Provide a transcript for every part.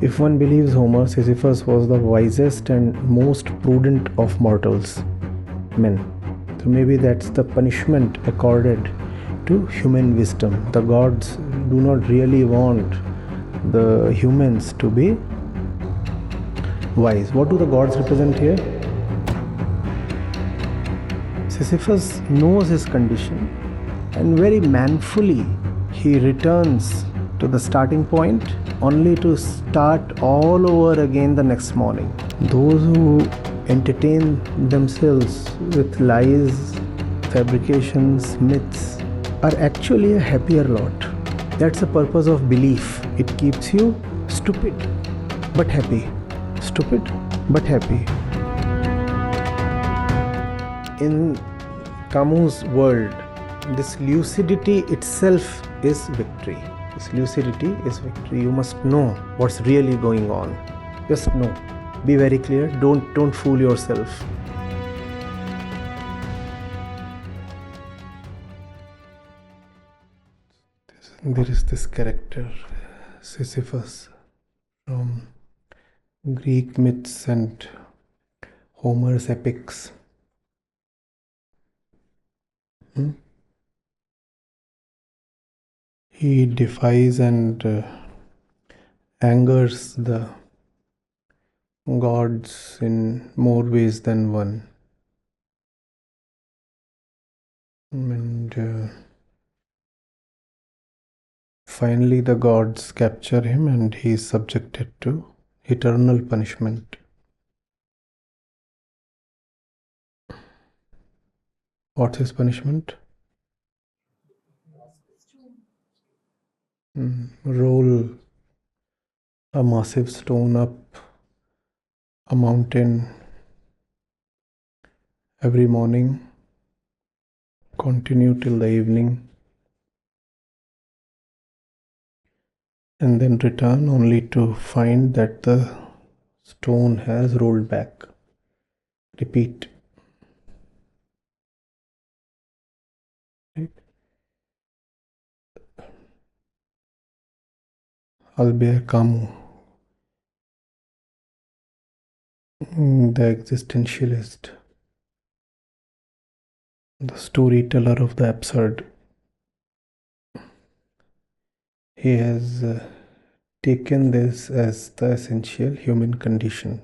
If one believes Homer, Sisyphus was the wisest and most prudent of mortals, men. So maybe that's the punishment accorded to human wisdom. The gods do not really want the humans to be wise. What do the gods represent here? Sisyphus knows his condition, and very manfully he returns to the starting point only to start all over again the next morning. Those who entertain themselves with lies, fabrications, myths are actually a happier lot. That's the purpose of belief. It keeps you stupid but happy. Stupid but happy. In Camus' world, this lucidity itself is victory. This lucidity is victory. You must know what's really going on. Just know. Be very clear. Don't fool yourself. There is this character, Sisyphus, from Greek myths and Homer's epics. He defies and angers the gods in more ways than one. And finally the gods capture him and he is subjected to eternal punishment. What's his punishment? Roll a massive stone up a mountain every morning, continue till the evening, and then return only to find that the stone has rolled back. Repeat. Right? Albert Camus, the existentialist, the storyteller of the absurd. He has taken this as the essential human condition.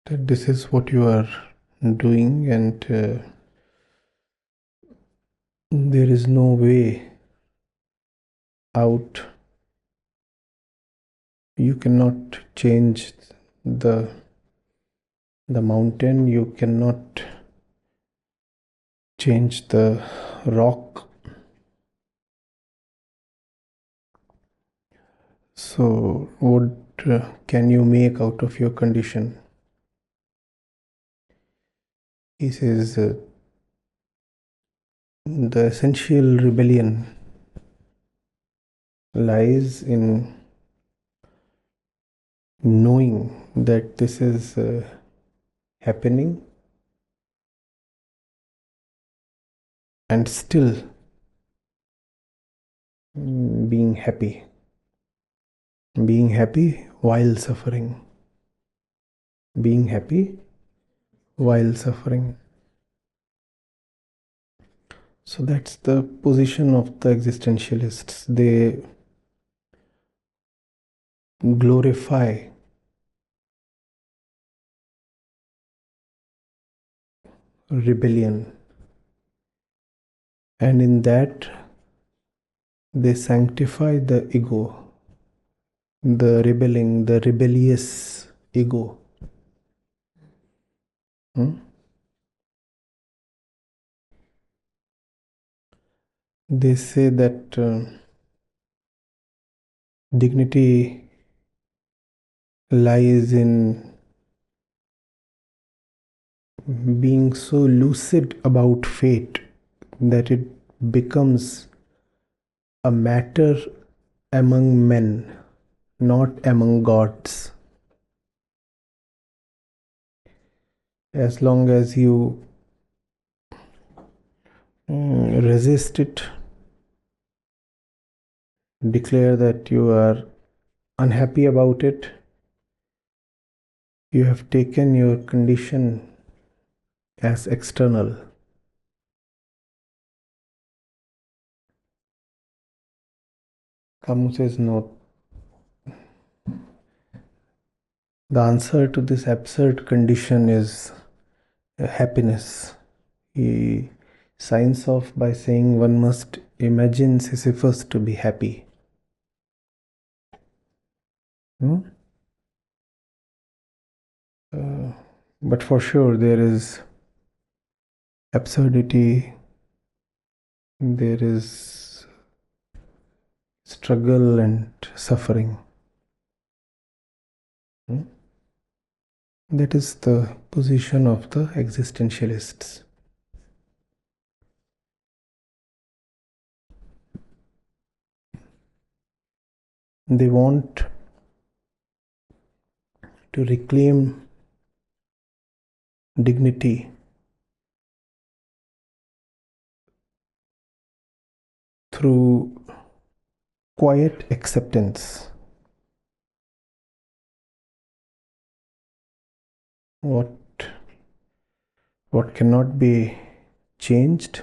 That this is what you are doing, and there is no way out. You cannot change the mountain, you cannot change the rock. So what can you make out of your condition? He says the essential rebellion lies in knowing that this is happening and still being happy while suffering, being happy while suffering. So that's the position of the existentialists. They glorify rebellion, and in that they sanctify the ego, the rebelling, the rebellious ego. They say that dignity lies in being so lucid about fate that it becomes a matter among men, not among gods. As long as you resist it, declare that you are unhappy about it. You have taken your condition as external. Camus says no. The answer to this absurd condition is happiness. He signs off by saying one must imagine Sisyphus to be happy. But for sure there is absurdity, there is struggle and suffering. That is the position of the existentialists. They want to reclaim dignity through quiet acceptance. What cannot be changed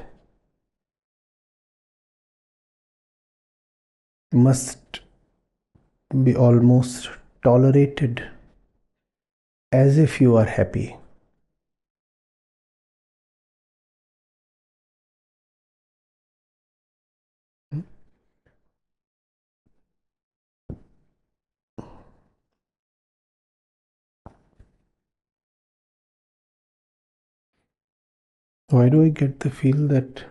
must be almost tolerated as if you are happy. Why do I get the feel that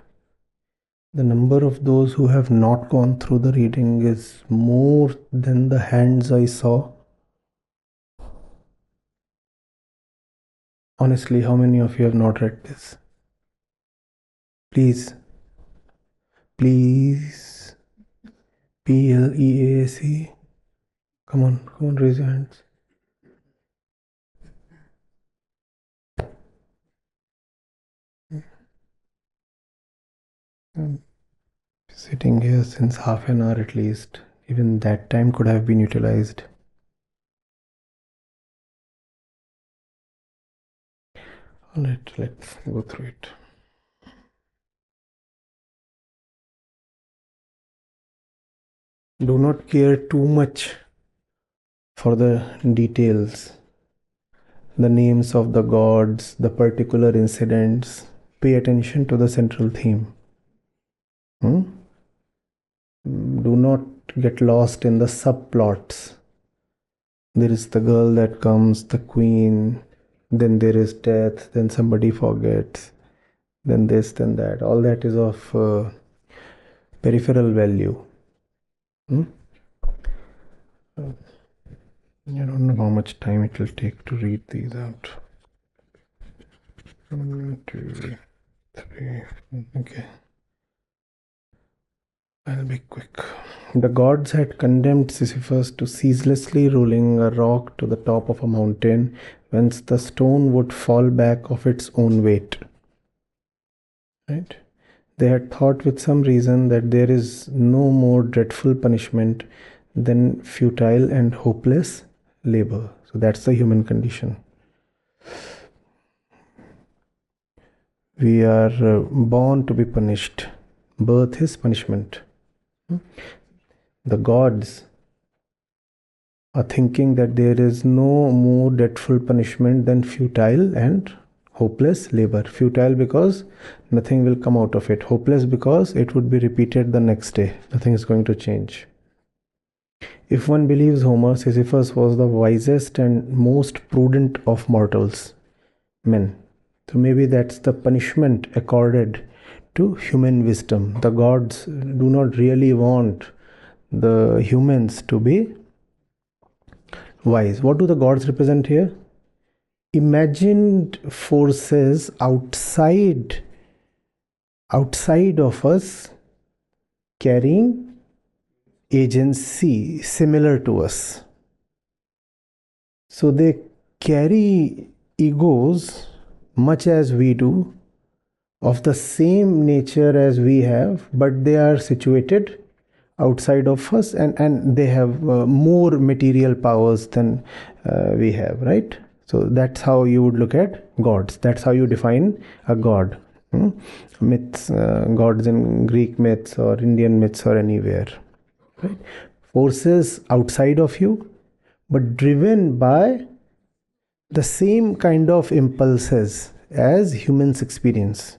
the number of those who have not gone through the reading is more than the hands I saw? Honestly, how many of you have not read this? Please, PLEAC. Come on, raise your hands. I'm sitting here since half an hour at least. Even that time could have been utilized. Alright, let's go through it. Do not care too much for the details, the names of the gods, the particular incidents. Pay attention to the central theme. Do not get lost in the subplots. There is the girl that comes, the queen, then there is death, then somebody forgets, then this, then that. All that is of peripheral value. I don't know how much time it will take to read these out. 1, 2, 3. Okay. I'll be quick. The gods had condemned Sisyphus to ceaselessly rolling a rock to the top of a mountain, whence the stone would fall back of its own weight. Right? They had thought with some reason that there is no more dreadful punishment than futile and hopeless labor. So that's the human condition. We are born to be punished. Birth is punishment. The gods are thinking that there is no more dreadful punishment than futile and hopeless labor. Futile because nothing will come out of it. Hopeless because it would be repeated the next day. Nothing is going to change. If one believes Homer, Sisyphus was the wisest and most prudent of mortals, men. So maybe that's the punishment accorded to human wisdom. The gods do not really want the humans to be wise. What do the gods represent here? Imagined forces outside of us carrying agency similar to us. So they carry egos much as we do, of the same nature as we have, but they are situated outside of us, and they have more material powers than we have, right? So that's how you would look at gods. That's how you define a god. Myths, gods in Greek myths or Indian myths or anywhere, right? Forces outside of you, but driven by the same kind of impulses as humans experience.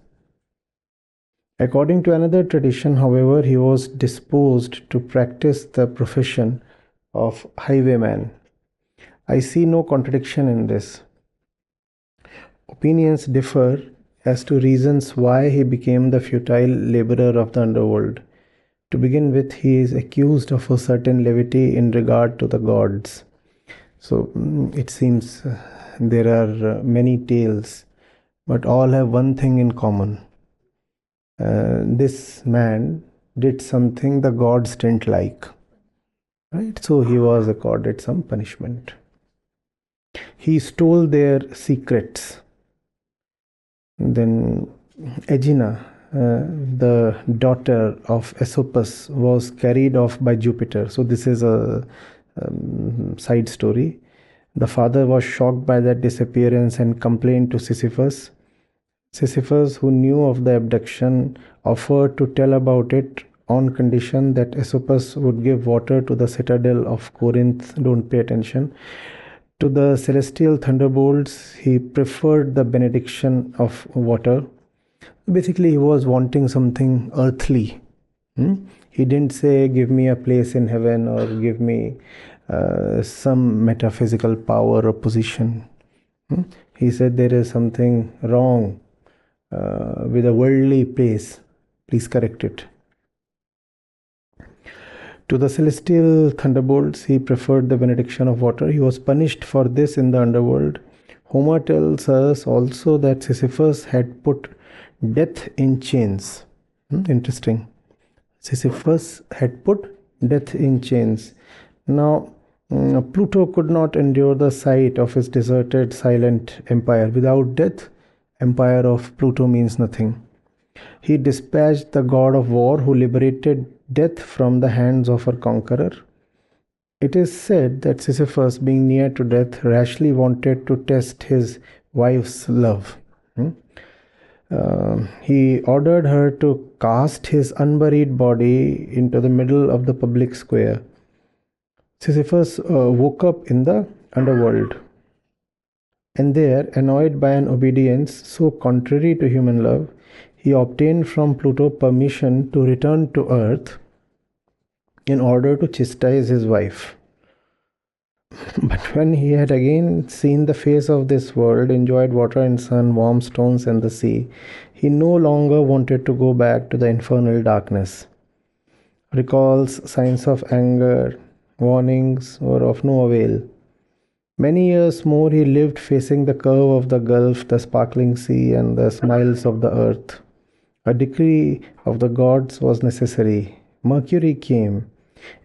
According to another tradition, however, he was disposed to practice the profession of highwayman. I see no contradiction in this. Opinions differ as to reasons why he became the futile laborer of the underworld. To begin with, he is accused of a certain levity in regard to the gods. So it seems there are many tales, but all have one thing in common. This man did something the gods didn't like, right? So he was accorded some punishment. He stole their secrets. Then Aegina, the daughter of Aesopus, was carried off by Jupiter. So this is a side story. The father was shocked by that disappearance and complained to Sisyphus. Sisyphus, who knew of the abduction, offered to tell about it on condition that Aesopus would give water to the citadel of Corinth. Don't pay attention. To the celestial thunderbolts, he preferred the benediction of water. Basically, he was wanting something earthly. He didn't say, give me a place in heaven or give me some metaphysical power or position. He said, there is something wrong with a worldly place. Please correct it. To the celestial thunderbolts, he preferred the benediction of water. He was punished for this in the underworld. Homer tells us also that Sisyphus had put death in chains. Interesting. Sisyphus had put death in chains. Now, Pluto could not endure the sight of his deserted, silent empire. Without death, empire of Pluto means nothing. He dispatched the god of war who liberated death from the hands of her conqueror. It is said that Sisyphus, being near to death, rashly wanted to test his wife's love. He ordered her to cast his unburied body into the middle of the public square. Sisyphus woke up in the underworld, and there, annoyed by an obedience so contrary to human love, he obtained from Pluto permission to return to earth in order to chastise his wife. But when he had again seen the face of this world, enjoyed water and sun, warm stones and the sea, he no longer wanted to go back to the infernal darkness. Recalls, signs of anger, warnings were of no avail. Many years more he lived facing the curve of the gulf, the sparkling sea, and the smiles of the earth. A decree of the gods was necessary. Mercury came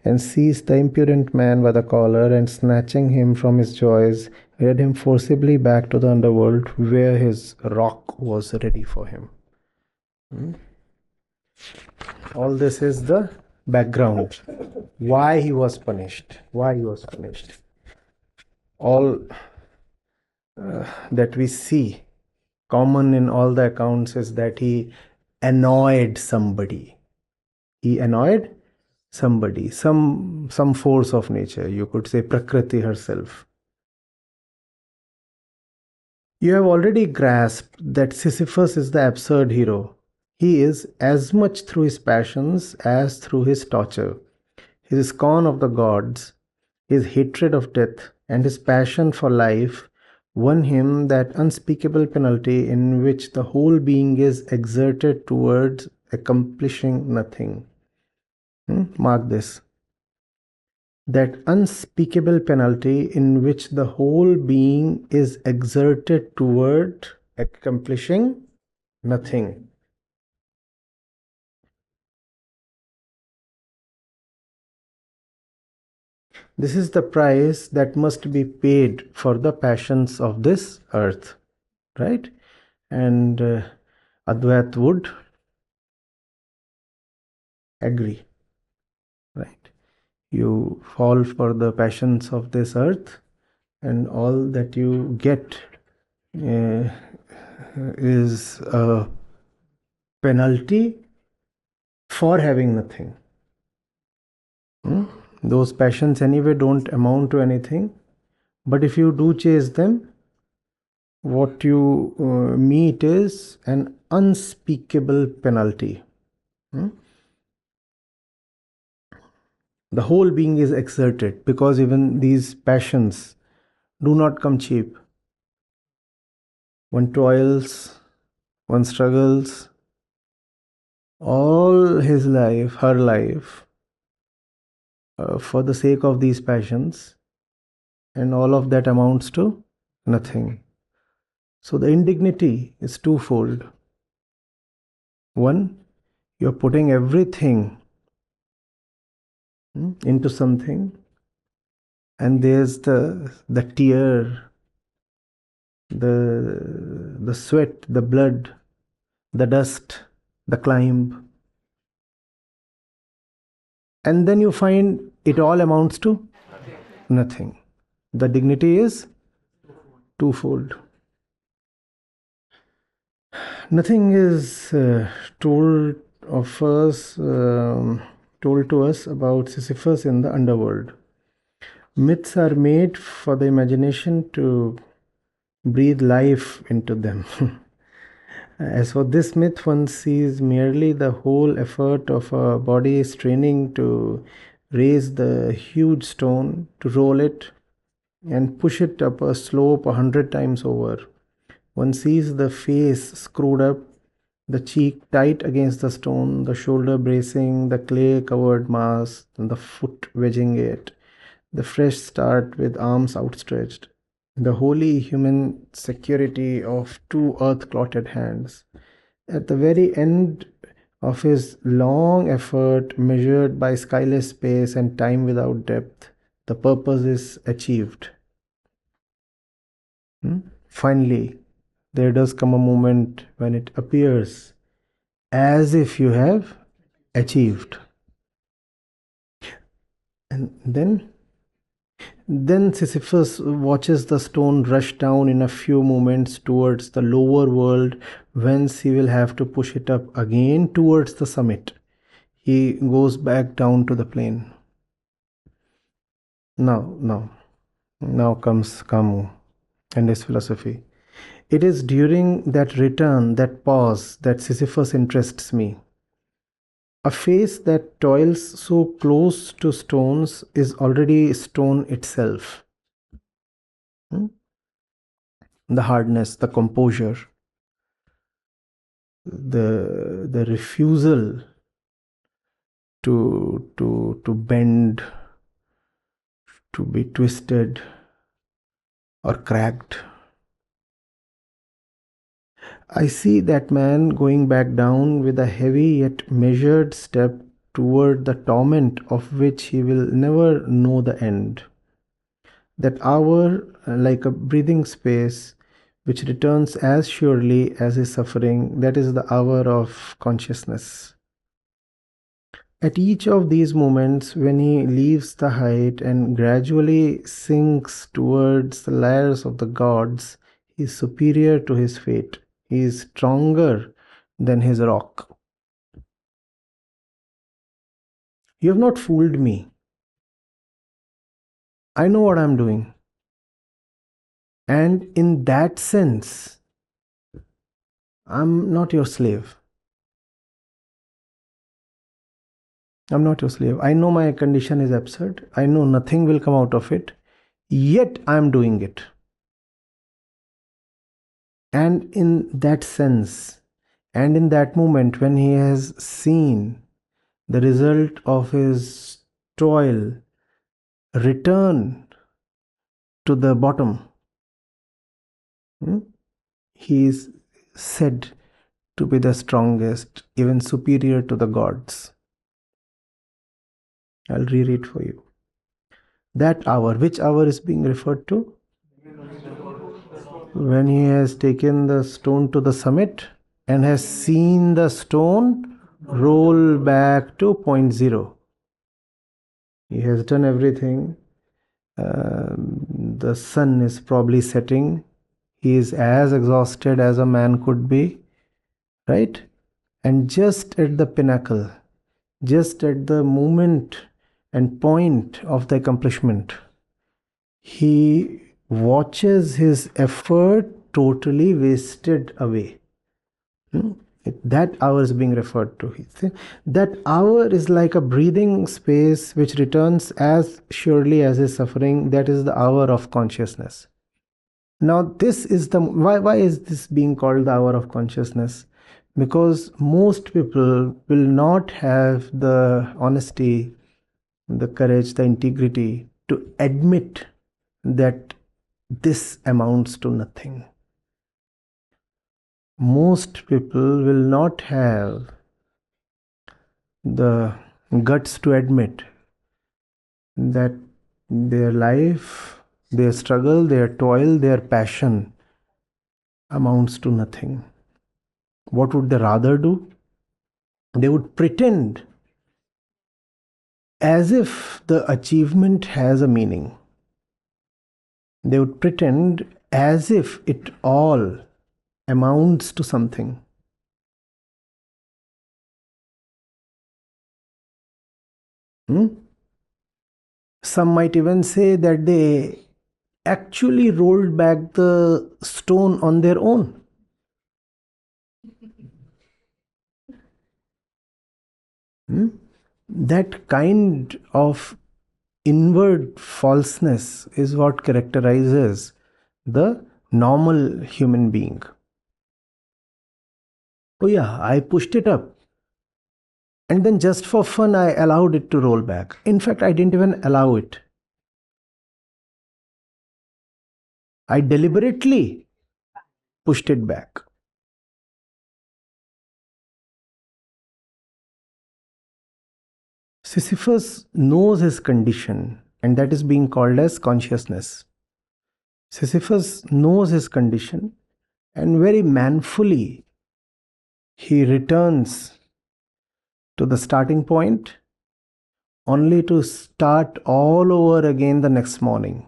and seized the impudent man by the collar, and snatching him from his joys, led him forcibly back to the underworld where his rock was ready for him. All this is the background. Why he was punished. Why he was punished. All that we see common in all the accounts is that he annoyed somebody. He annoyed somebody, some force of nature. You could say Prakriti herself. You have already grasped that Sisyphus is the absurd hero. He is as much through his passions as through his torture. His scorn of the gods, his hatred of death, and his passion for life won him that unspeakable penalty in which the whole being is exerted towards accomplishing nothing. Mark this. That unspeakable penalty in which the whole being is exerted toward accomplishing nothing. This is the price that must be paid for the passions of this earth, right? And Advait would agree. You fall for the passions of this earth, and all that you get is a penalty for having nothing. Those passions anyway don't amount to anything, but if you do chase them, what you meet is an unspeakable penalty. The whole being is exerted, because even these passions do not come cheap. One toils, one struggles all his life, her life, for the sake of these passions, and all of that amounts to nothing. So the indignity is twofold. One, you're putting everything into something, and there's the tear, the sweat, the blood, the dust, the climb, and then you find it all amounts to nothing. The dignity is twofold. Nothing is told to us about Sisyphus in the underworld. Myths are made for the imagination to breathe life into them. As for this myth, one sees merely the whole effort of a body straining to raise the huge stone, to roll it and push it up a slope 100 times over. One sees the face screwed up, the cheek tight against the stone, the shoulder bracing the clay-covered mass, and the foot wedging it, the fresh start with arms outstretched, the holy human security of two earth-clotted hands. At the very end of his long effort, measured by skyless space and time without depth, the purpose is achieved. Finally, there does come a moment when it appears as if you have achieved. And then Sisyphus watches the stone rush down in a few moments towards the lower world, whence he will have to push it up again towards the summit. He goes back down to the plain. Now comes Camus and his philosophy. It is during that return, that pause, that Sisyphus interests me. A face that toils so close to stones is already stone itself. The hardness, the composure, the refusal to bend, to be twisted or cracked. I see that man going back down with a heavy yet measured step toward the torment of which he will never know the end. That hour, like a breathing space, which returns as surely as his suffering, that is the hour of consciousness. At each of these moments, when he leaves the height and gradually sinks towards the layers of the gods, he is superior to his fate. He is stronger than his rock. You have not fooled me. I know what I am doing. And in that sense, I'm not your slave. I'm not your slave. I know my condition is absurd. I know nothing will come out of it. Yet I'm doing it. And in that sense, and in that moment when he has seen the result of his toil return to the bottom, he is said to be the strongest, even superior to the gods. I'll reread for you. That hour, which hour is being referred to? When he has taken the stone to the summit and has seen the stone roll back to point zero. He has done everything. The sun is probably setting. He is as exhausted as a man could be, right? And just at the pinnacle, just at the moment and point of the accomplishment, he watches his effort totally wasted away. That hour is being referred to. That hour is like a breathing space which returns as surely as his suffering. That is the hour of consciousness. Now, this is the why is this being called the hour of consciousness? Because most people will not have the honesty, the courage, the integrity to admit that this amounts to nothing. Most people will not have the guts to admit that their life, their struggle, their toil, their passion amounts to nothing. What would they rather do? They would pretend as if the achievement has a meaning. They would pretend as if it all amounts to something. Some might even say that they actually rolled back the stone on their own. That kind of inward falseness is what characterizes the normal human being. Oh yeah, I pushed it up. And then just for fun, I allowed it to roll back. In fact, I didn't even allow it. I deliberately pushed it back. Sisyphus knows his condition, and that is being called as consciousness. Sisyphus knows his condition, and very manfully he returns to the starting point only to start all over again the next morning.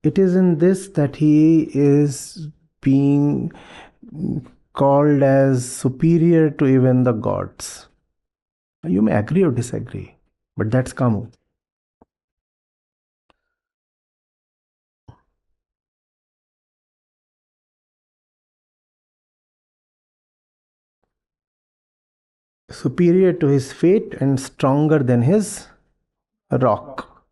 It is in this that he is being called as superior to even the gods. You may agree or disagree, but that's Camus. Superior to his fate and stronger than his rock.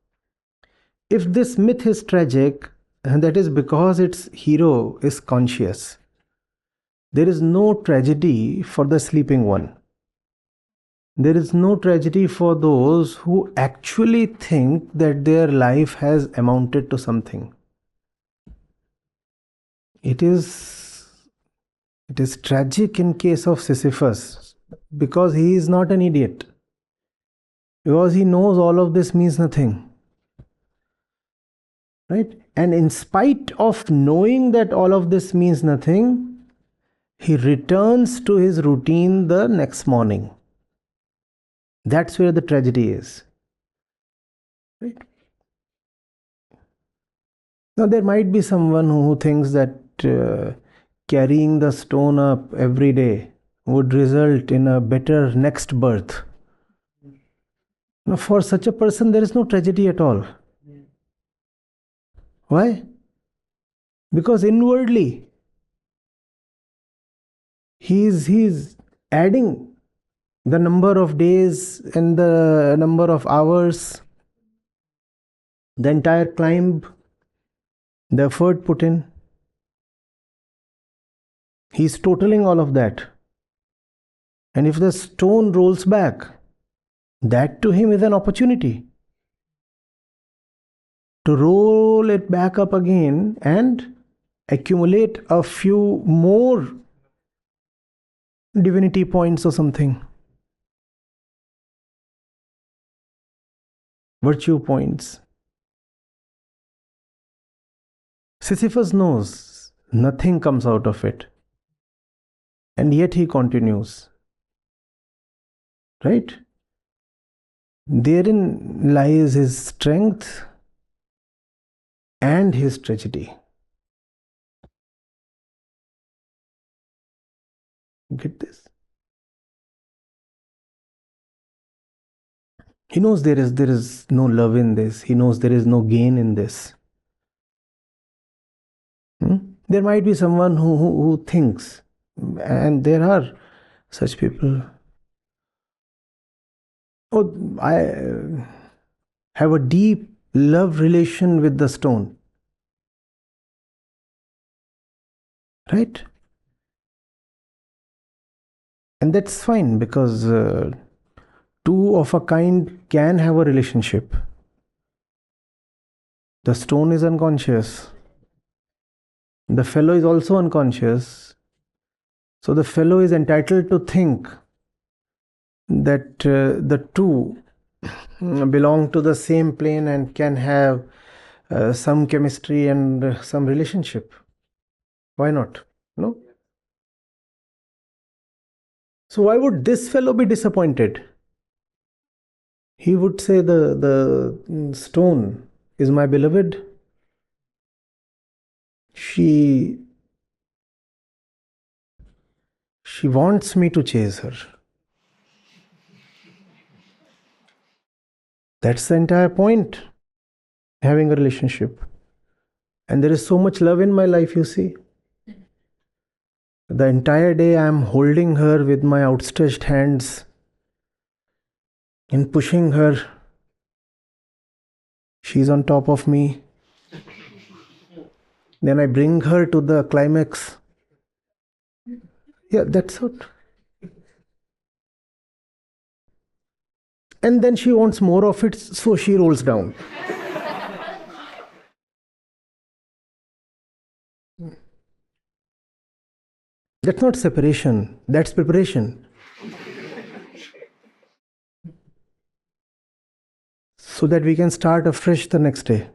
If this myth is tragic, that is because its hero is conscious. There is no tragedy for the sleeping one. There is no tragedy for those who actually think that their life has amounted to something. It is tragic in case of Sisyphus because he is not an idiot. Because he knows all of this means nothing. Right? And in spite of knowing that all of this means nothing, he returns to his routine the next morning. That's where the tragedy is. Right? Now, there might be someone who thinks that carrying the stone up every day would result in a better next birth. Now, for such a person, there is no tragedy at all. Why? Because inwardly, he's adding the number of days and the number of hours, the entire climb, the effort put in. He's totaling all of that. And if the stone rolls back, that to him is an opportunity to roll it back up again and accumulate a few more divinity points or something. Virtue points. Sisyphus knows nothing comes out of it. And yet he continues. Right? Therein lies his strength and his tragedy. Get this? He knows there is no love in this. He knows there is no gain in this. There might be someone who thinks, and there are such people. Oh, I have a deep love relation with the stone. Right? And that's fine, because two of a kind can have a relationship. The stone is unconscious. The fellow is also unconscious. So the fellow is entitled to think that the two belong to the same plane and can have some chemistry and some relationship. Why not? No? So why would this fellow be disappointed? He would say, the stone is my beloved. She wants me to chase her. That's the entire point, having a relationship. And there is so much love in my life, you see. The entire day I am holding her with my outstretched hands and pushing her. She's on top of me. Then I bring her to the climax. Yeah, that's it. And then she wants more of it, so she rolls down. That's not separation, that's preparation. So that we can start afresh the next day.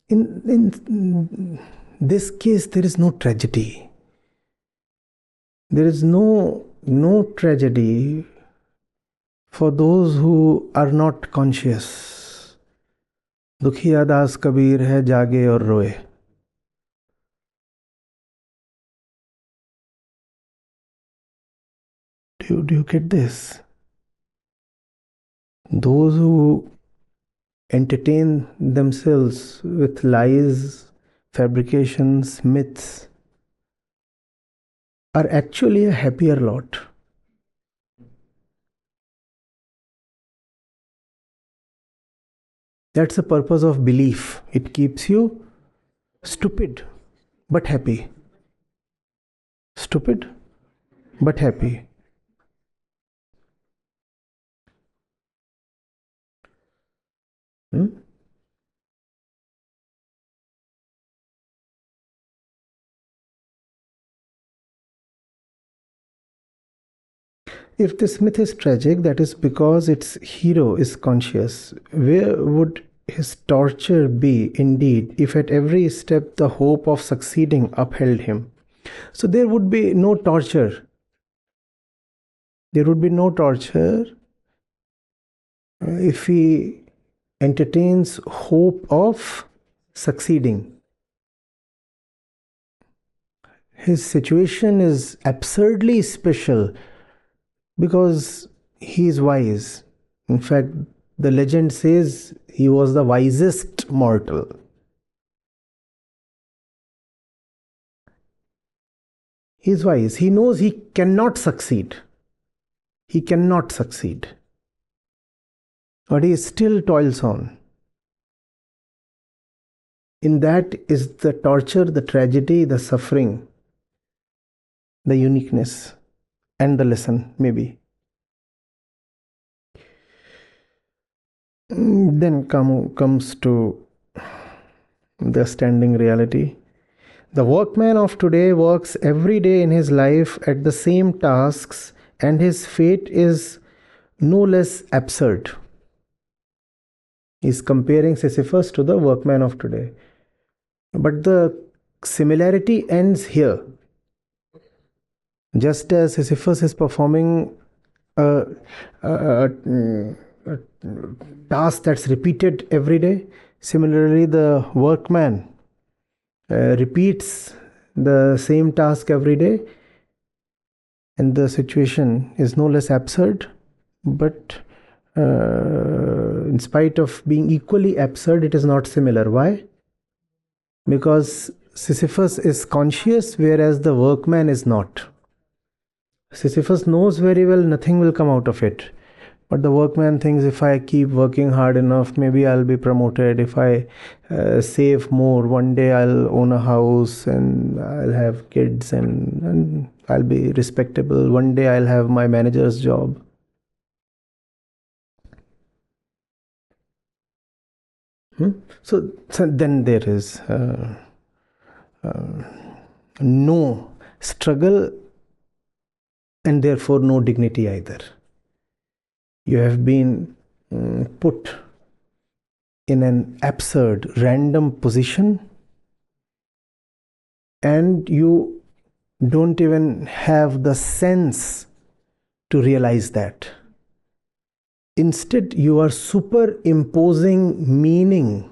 In this case, there is no tragedy. There is no tragedy for those who are not conscious. Dukhiya das kabir hai, jage aur roye. Do you get this? Those who entertain themselves with lies, fabrications, myths are actually a happier lot. That's the purpose of belief. It keeps you stupid but happy. Stupid but happy. If this myth is tragic, that is because its hero is conscious. Where would his torture be, indeed, if at every step the hope of succeeding upheld him? So there would be no torture. There would be no torture if he entertains hope of succeeding. His situation is absurdly special because he is wise. In fact, the legend says he was the wisest mortal. He is wise. He knows he cannot succeed. He cannot succeed. But he still toils on. In that is the torture, the tragedy, the suffering, the uniqueness, and the lesson, maybe. Then comes to the standing reality. The workman of today works every day in his life at the same tasks, and his fate is no less absurd. He's comparing Sisyphus to the workman of today. But the similarity ends here. Just as Sisyphus is performing a, a task that's repeated every day. Similarly, the workman repeats the same task every day, and the situation is no less absurd, but in spite of being equally absurd, it is not similar. Why? Because Sisyphus is conscious, whereas the workman is not. Sisyphus knows very well nothing will come out of it. But the workman thinks, if I keep working hard enough, maybe I'll be promoted. If I save more, one day I'll own a house and I'll have kids and I'll be respectable. One day I'll have my manager's job. So then there is no struggle and therefore no dignity either. You have been put in an absurd, random position, and you don't even have the sense to realize that. Instead, you are superimposing meaning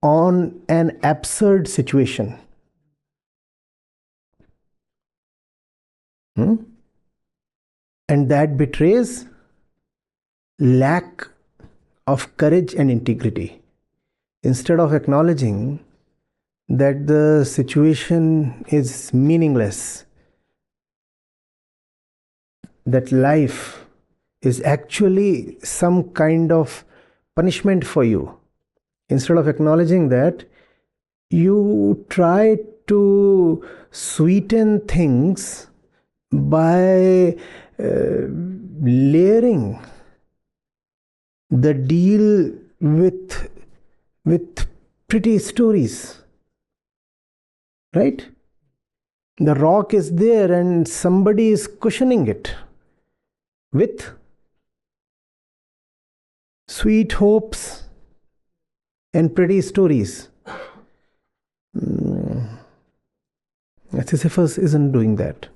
on an absurd situation. And that betrays lack of courage and integrity. Instead of acknowledging that the situation is meaningless, that life is actually some kind of punishment for you, instead of acknowledging that, you try to sweeten things by layering the deal with pretty stories, right? The rock is there and somebody is cushioning it with sweet hopes and pretty stories. Sisyphus isn't doing that.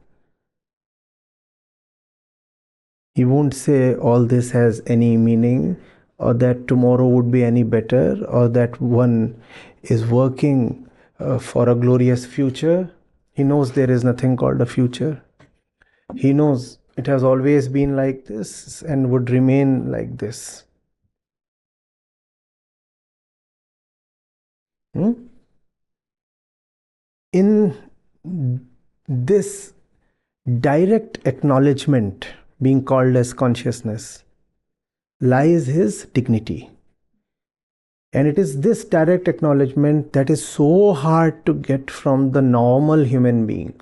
He won't say all this has any meaning, or that tomorrow would be any better, or that one is working for a glorious future. He knows there is nothing called a future. He knows it has always been like this and would remain like this. In this direct acknowledgement, being called as consciousness, lies his dignity. And it is this direct acknowledgement that is so hard to get from the normal human being.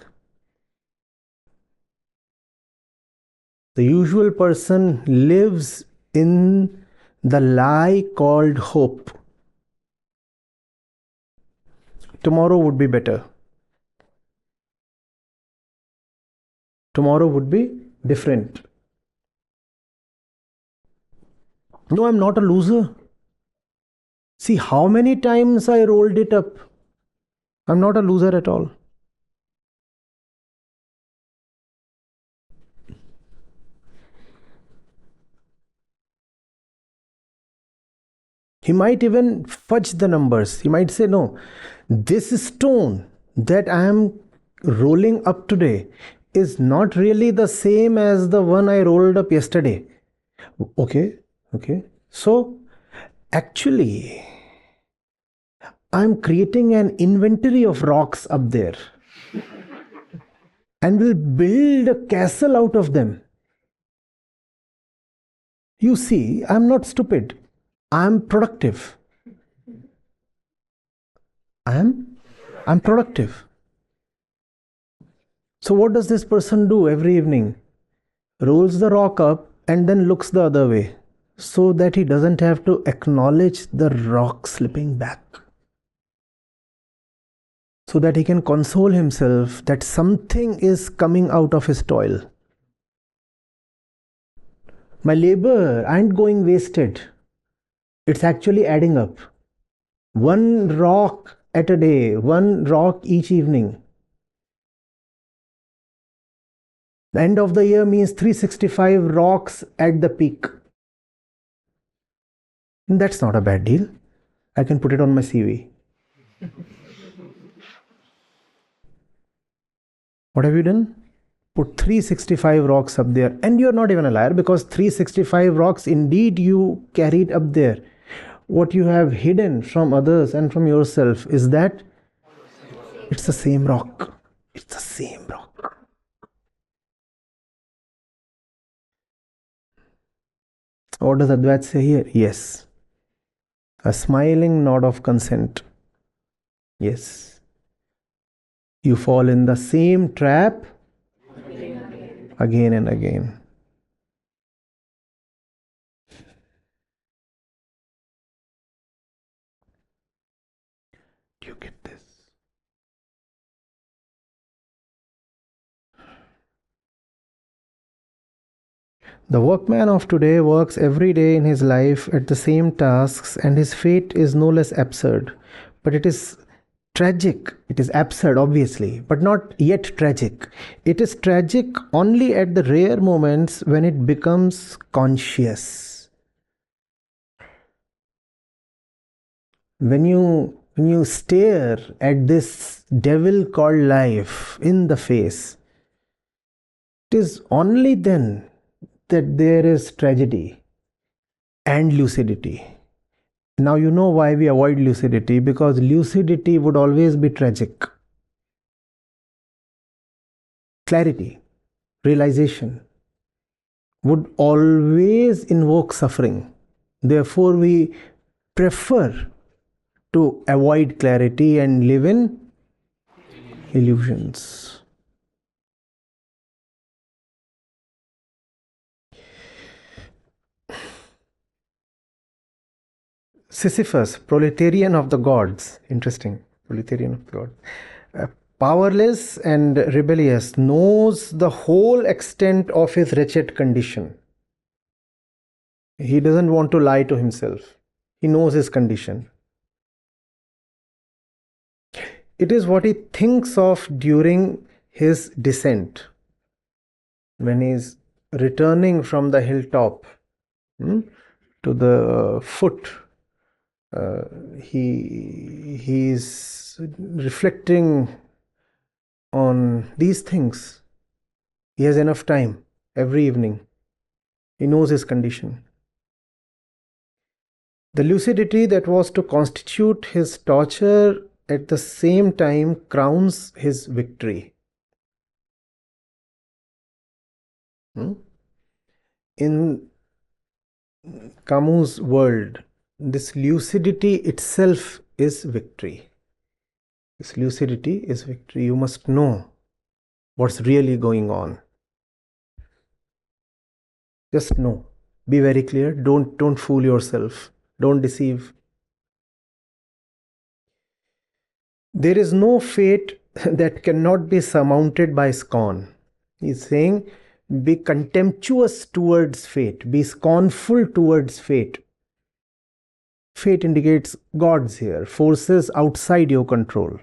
The usual person lives in the lie called hope. Tomorrow would be better. Tomorrow would be different. No, I'm not a loser. See how many times I rolled it up. I'm not a loser at all. He might even fudge the numbers. He might say, no, this stone that I am rolling up today is not really the same as the one I rolled up yesterday. Okay. So, actually, I'm creating an inventory of rocks up there and will build a castle out of them. You see, I'm not stupid. I'm productive. I'm productive. So what does this person do every evening? Rolls the rock up and then looks the other way, so that he doesn't have to acknowledge the rock slipping back. So that he can console himself that something is coming out of his toil. My labor ain't going wasted. It's actually adding up. One rock at a day, one rock each evening. The end of the year means 365 rocks at the peak. That's not a bad deal. I can put it on my CV. What have you done? Put 365 rocks up there. And you're not even a liar, because 365 rocks indeed you carried up there. What you have hidden from others and from yourself is that it's the same rock. It's the same rock. What does Advait say here? Yes. A smiling nod of consent. Yes. You fall in the same trap again and again. Do you get this? The workman of today works every day in his life at the same tasks, and his fate is no less absurd. But it is tragic. It is absurd, obviously, but not yet tragic. It is tragic only at the rare moments when it becomes conscious. When you stare at this devil called life in the face, it is only then that there is tragedy and lucidity. Now you know why we avoid lucidity, because lucidity would always be tragic. Clarity, realization would always invoke suffering. Therefore, we prefer to avoid clarity and live in illusions. Sisyphus, proletarian of the gods. Interesting. Proletarian of the gods. Powerless and rebellious, knows the whole extent of his wretched condition. He doesn't want to lie to himself. He knows his condition. It is what he thinks of during his descent, when he is returning from the hilltop to the foot. He is reflecting on these things. He has enough time every evening. He knows his condition. The lucidity that was to constitute his torture at the same time crowns his victory. In Camus' world, this lucidity itself is victory. This lucidity is victory. You must know what's really going on. Just know. Be very clear. Don't fool yourself. Don't deceive. There is no fate that cannot be surmounted by scorn. He's saying, be contemptuous towards fate. Be scornful towards fate. Fate indicates gods here, forces outside your control.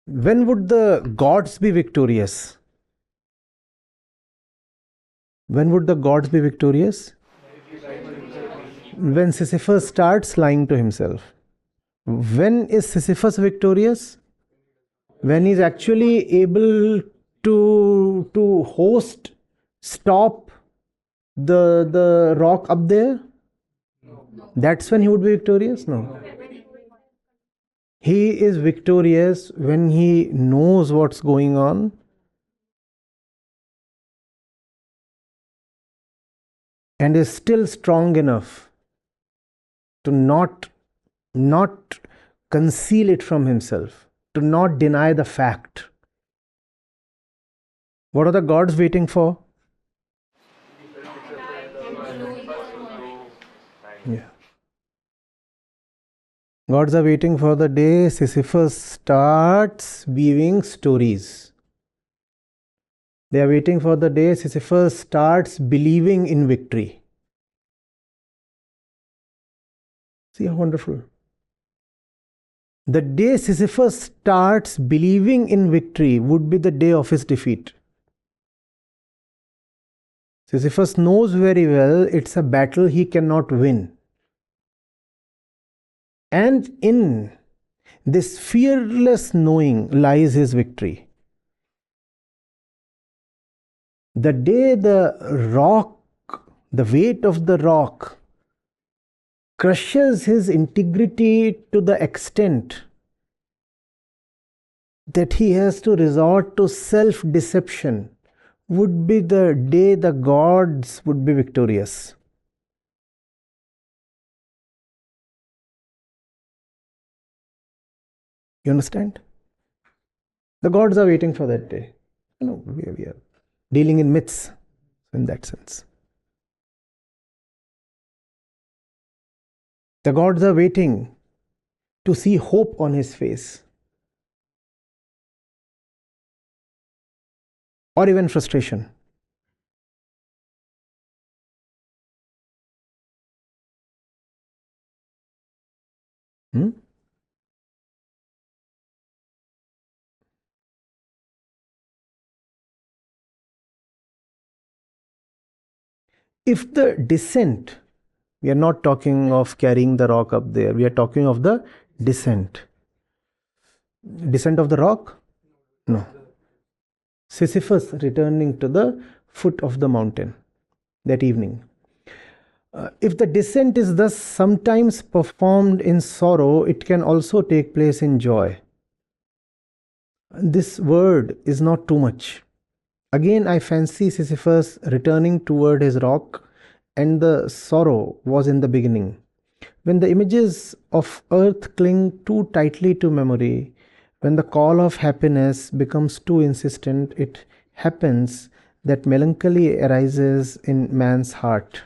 When would the gods be victorious? When would the gods be victorious? When Sisyphus starts lying to himself. When is Sisyphus victorious? When he's actually able to stop the rock up there. That's when he would be victorious? No. He is victorious when he knows what's going on and is still strong enough to not conceal it from himself, to not deny the fact. What are the gods waiting for? Yeah. Gods are waiting for the day Sisyphus starts weaving stories. They are waiting for the day Sisyphus starts believing in victory. See how wonderful. The day Sisyphus starts believing in victory would be the day of his defeat. Sisyphus knows very well it's a battle he cannot win. And in this fearless knowing lies his victory. The day the weight of the rock crushes his integrity to the extent that he has to resort to self-deception would be the day the gods would be victorious. You understand? The gods are waiting for that day. We are dealing in myths in that sense. The gods are waiting to see hope on his face, or even frustration. If the descent, we are not talking of carrying the rock up there, we are talking of the descent. Descent of the rock? No. Sisyphus returning to the foot of the mountain that evening. If the descent is thus sometimes performed in sorrow, it can also take place in joy. This word is not too much. Again, I fancy Sisyphus returning toward his rock, and the sorrow was in the beginning. When the images of earth cling too tightly to memory, when the call of happiness becomes too insistent, it happens that melancholy arises in man's heart.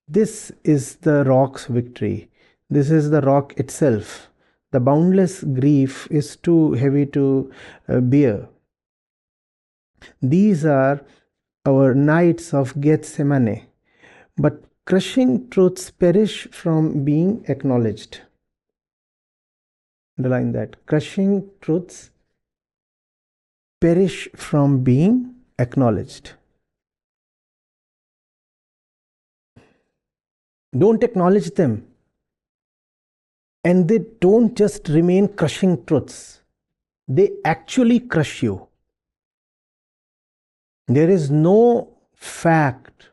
This is the rock's victory. This is the rock itself. The boundless grief is too heavy to bear. These are our nights of Gethsemane. But crushing truths perish from being acknowledged. Underline that. Crushing truths perish from being acknowledged. Don't acknowledge them. And they don't just remain crushing truths. They actually crush you. There is no fact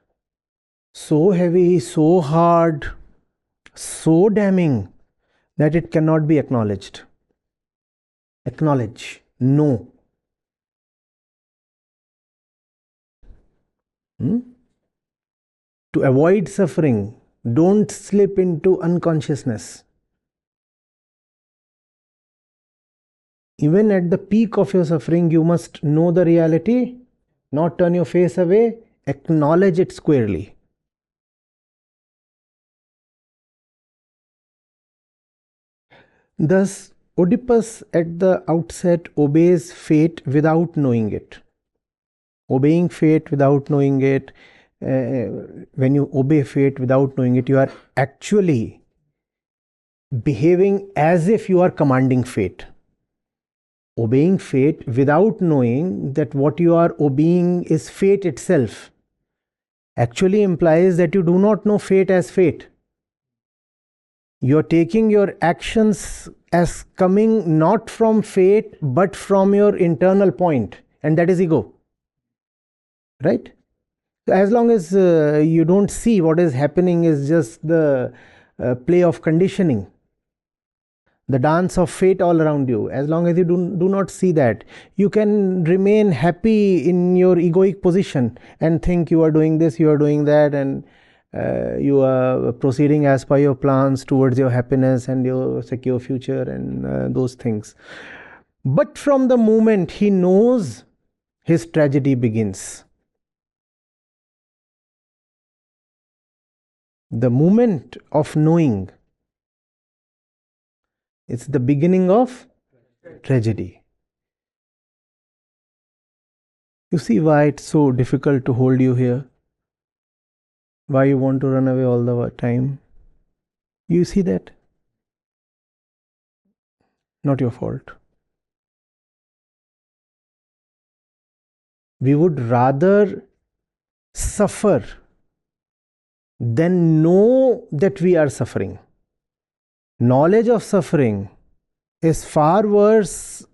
so heavy, so hard, so damning that it cannot be acknowledged. Acknowledge. No. To avoid suffering, don't slip into unconsciousness. Even at the peak of your suffering, you must know the reality, not turn your face away, acknowledge it squarely. Thus, Oedipus at the outset obeys fate without knowing it. Obeying fate without knowing it, when you obey fate without knowing it, you are actually behaving as if you are commanding fate. Obeying fate without knowing that what you are obeying is fate itself actually implies that you do not know fate as fate. You are taking your actions as coming not from fate but from your internal point, and that is ego. Right? So as long as you don't see what is happening is just the play of conditioning, the dance of fate all around you, as long as you do not see that, you can remain happy in your egoic position and think you are doing this, you are doing that, and you are proceeding as per your plans towards your happiness and your secure future and those things. But from the moment he knows, his tragedy begins. The moment of knowing, it's the beginning of tragedy. You see why it's so difficult to hold you here? Why you want to run away all the time? You see that? not your fault. We would rather suffer than know that we are suffering. Knowledge of suffering is far worse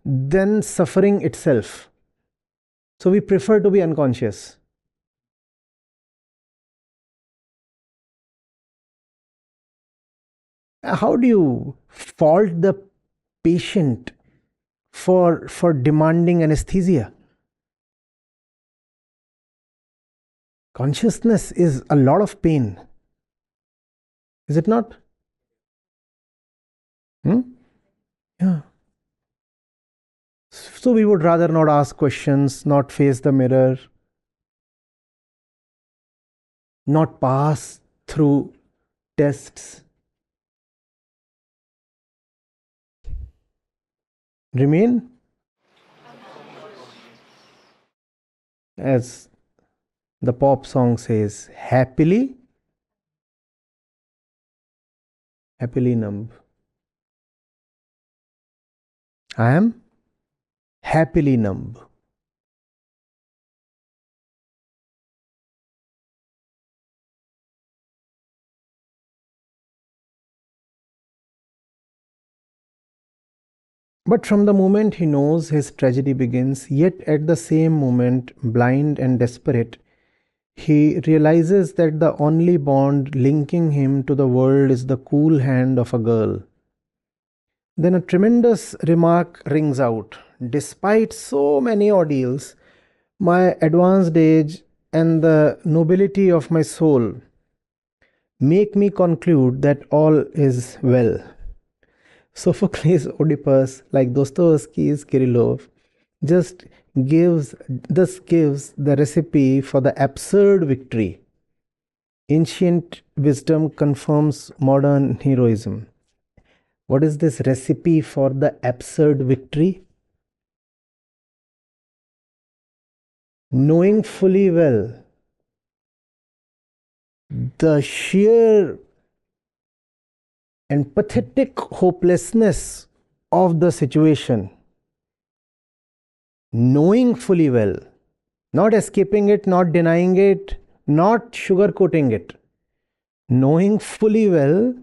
than suffering itself. So we prefer to be unconscious. How do you fault the patient for demanding anesthesia? Consciousness is a lot of pain. Is it not? Yeah. So we would rather not ask questions, not face the mirror, not pass through tests. Remain as the pop song says, happily numb. I am happily numb. But from the moment he knows his tragedy begins, yet at the same moment, blind and desperate, he realizes that the only bond linking him to the world is the cool hand of a girl. Then a tremendous remark rings out. Despite so many ordeals, my advanced age and the nobility of my soul make me conclude that all is well. Sophocles' Oedipus, like Dostoevsky's Kirillov, thus gives the recipe for the absurd victory. Ancient wisdom confirms modern heroism. What is this recipe for the absurd victory? Knowing fully well the sheer and pathetic hopelessness of the situation, knowing fully well, not escaping it, not denying it, not sugarcoating it, knowing fully well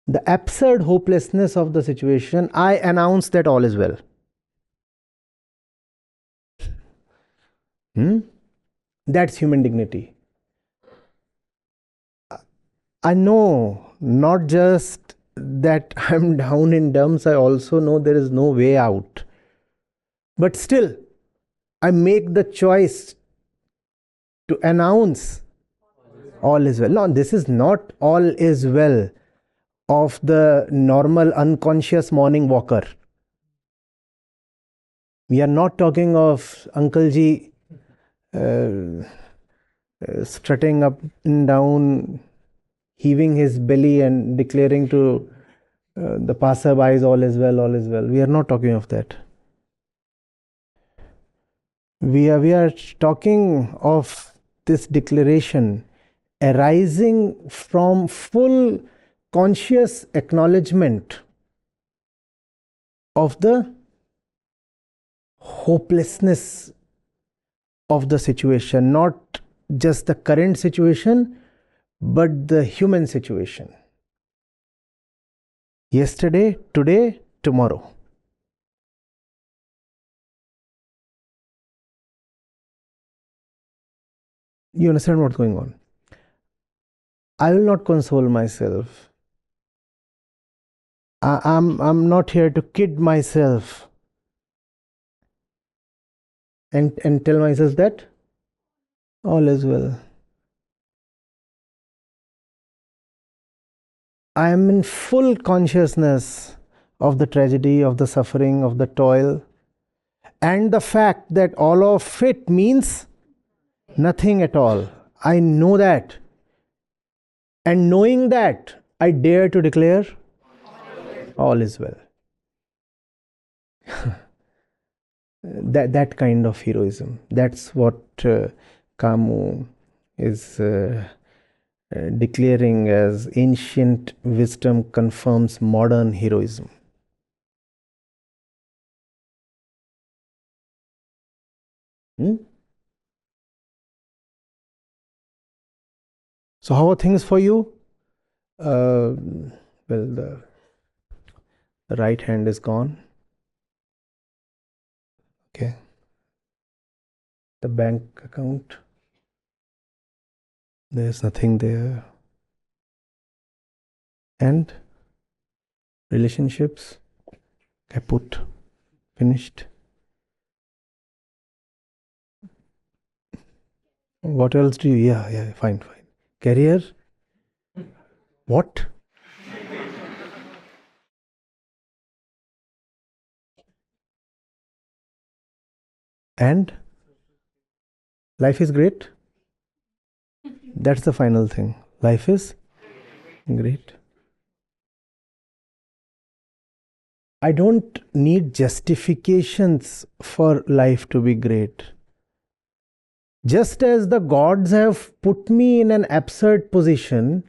the absurd hopelessness of the situation, I announce that all is well. That's human dignity. I know not just that I'm down in dumps, I also know there is no way out. But still, I make the choice to announce all is well. No, this is not all is well of the normal unconscious morning walker. We are not talking of Uncle Ji strutting up and down, heaving his belly and declaring to the passerbys, all is well, all is well. We are not talking of that. We are talking of this declaration arising from full conscious acknowledgement of the hopelessness of the situation, not just the current situation, but the human situation. Yesterday, today, tomorrow. You understand what's going on? I will not console myself. I'm not here to kid myself and tell myself that all is well. I am in full consciousness of the tragedy, of the suffering, of the toil, and the fact that all of it means nothing at all. I know that. And knowing that, I dare to declare all is well. that kind of heroism. That's what Camus is declaring as ancient wisdom confirms modern heroism. Hmm? So how are things for you? Well, the right hand is gone. Okay. The bank account, there's nothing there. And relationships, kaput, finished. What else do you? Yeah, fine. Career, what? And life is great. That's the final thing. Life is great. I don't need justifications for life to be great. Just as the gods have put me in an absurd position,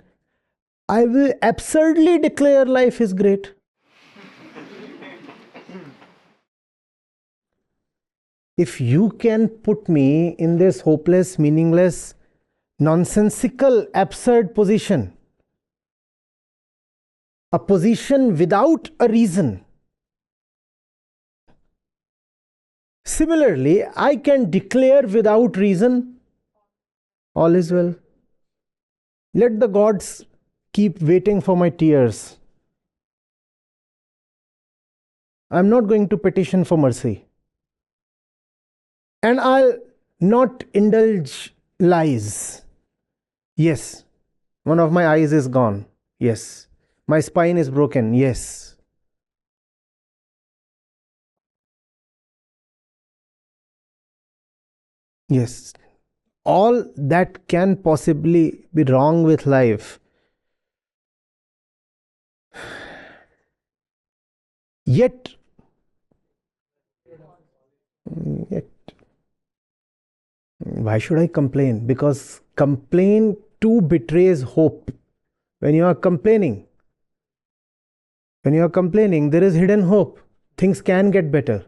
I will absurdly declare life is great. If you can put me in this hopeless, meaningless, nonsensical, absurd position, a position without a reason, similarly, I can declare without reason, all is well. Let the gods keep waiting for my tears. I'm not going to petition for mercy. And I'll not indulge lies. Yes, one of my eyes is gone. Yes. My spine is broken. Yes. Yes. All that can possibly be wrong with life. Yet, why should I complain? Because complain too betrays hope. When you are complaining, there is hidden hope. Things can get better.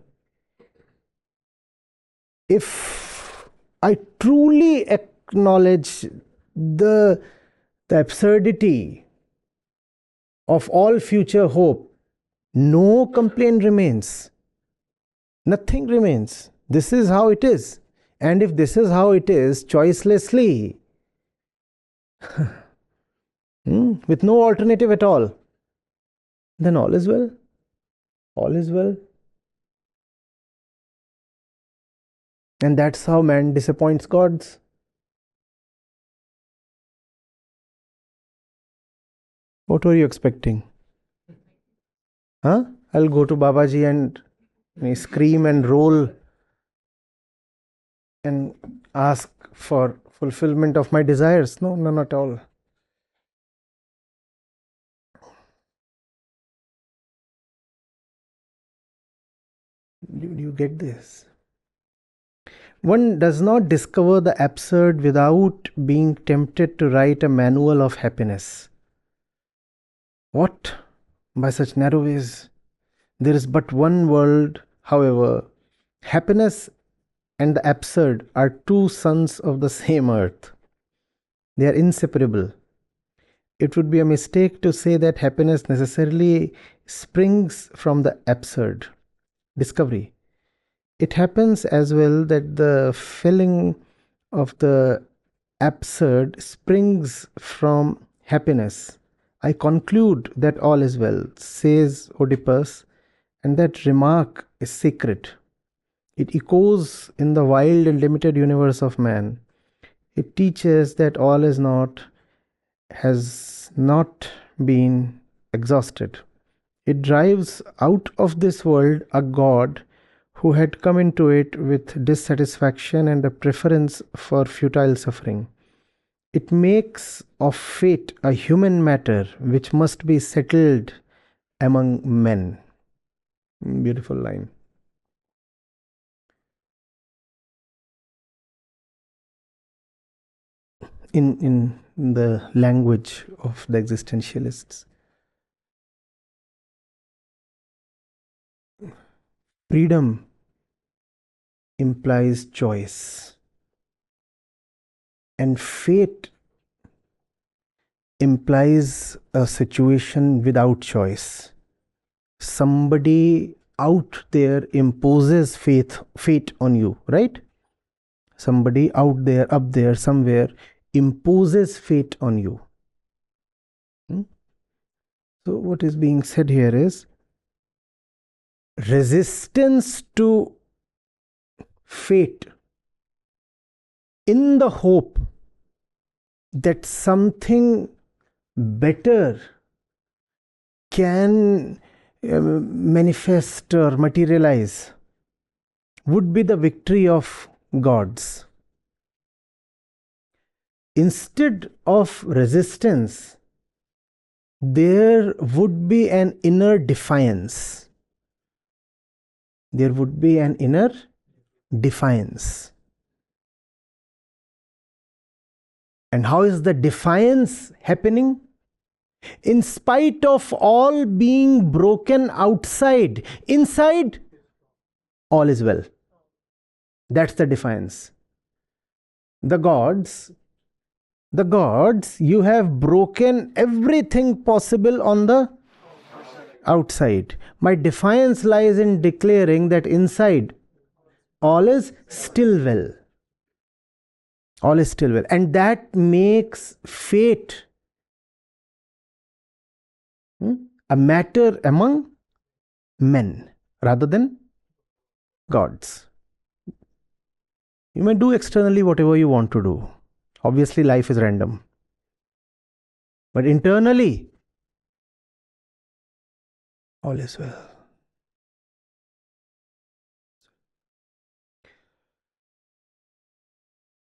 If I truly acknowledge the absurdity of all future hope, no complaint remains. Nothing remains. This is how it is. And if this is how it is, choicelessly, with no alternative at all, then all is well. All is well. And that's how man disappoints gods. What were you expecting? Huh? I'll go to Babaji and scream and roll and ask for fulfillment of my desires. No, none at all. Do you get this? One does not discover the absurd without being tempted to write a manual of happiness. What? By such narrow ways? There is but one world, however. Happiness and the absurd are two sons of the same earth. They are inseparable. It would be a mistake to say that happiness necessarily springs from the absurd. Discovery. It happens as well that the feeling of the absurd springs from happiness. I conclude that all is well, says Oedipus, and that remark is sacred. It echoes in the wild and limited universe of man. It teaches that all is not, has not been exhausted. It drives out of this world a God who had come into it with dissatisfaction and a preference for futile suffering. It makes of fate a human matter which must be settled among men. Beautiful line. In the language of the existentialists, freedom implies choice, and fate implies a situation without choice. Somebody out there imposes fate on you, right? Somebody out there, up there, somewhere imposes fate on you. So what is being said here is resistance to fate in the hope that something better can manifest or materialize would be the victory of gods. Instead of resistance, there would be an inner defiance. There would be an inner defiance. And how is the defiance happening? In spite of all being broken outside, inside, all is well. That's the defiance. The gods, you have broken everything possible on the outside. My defiance lies in declaring that inside, all is still well. All is still well. And that makes fate a matter among men rather than gods. You may do externally whatever you want to do. Obviously, life is random. But internally, all is well.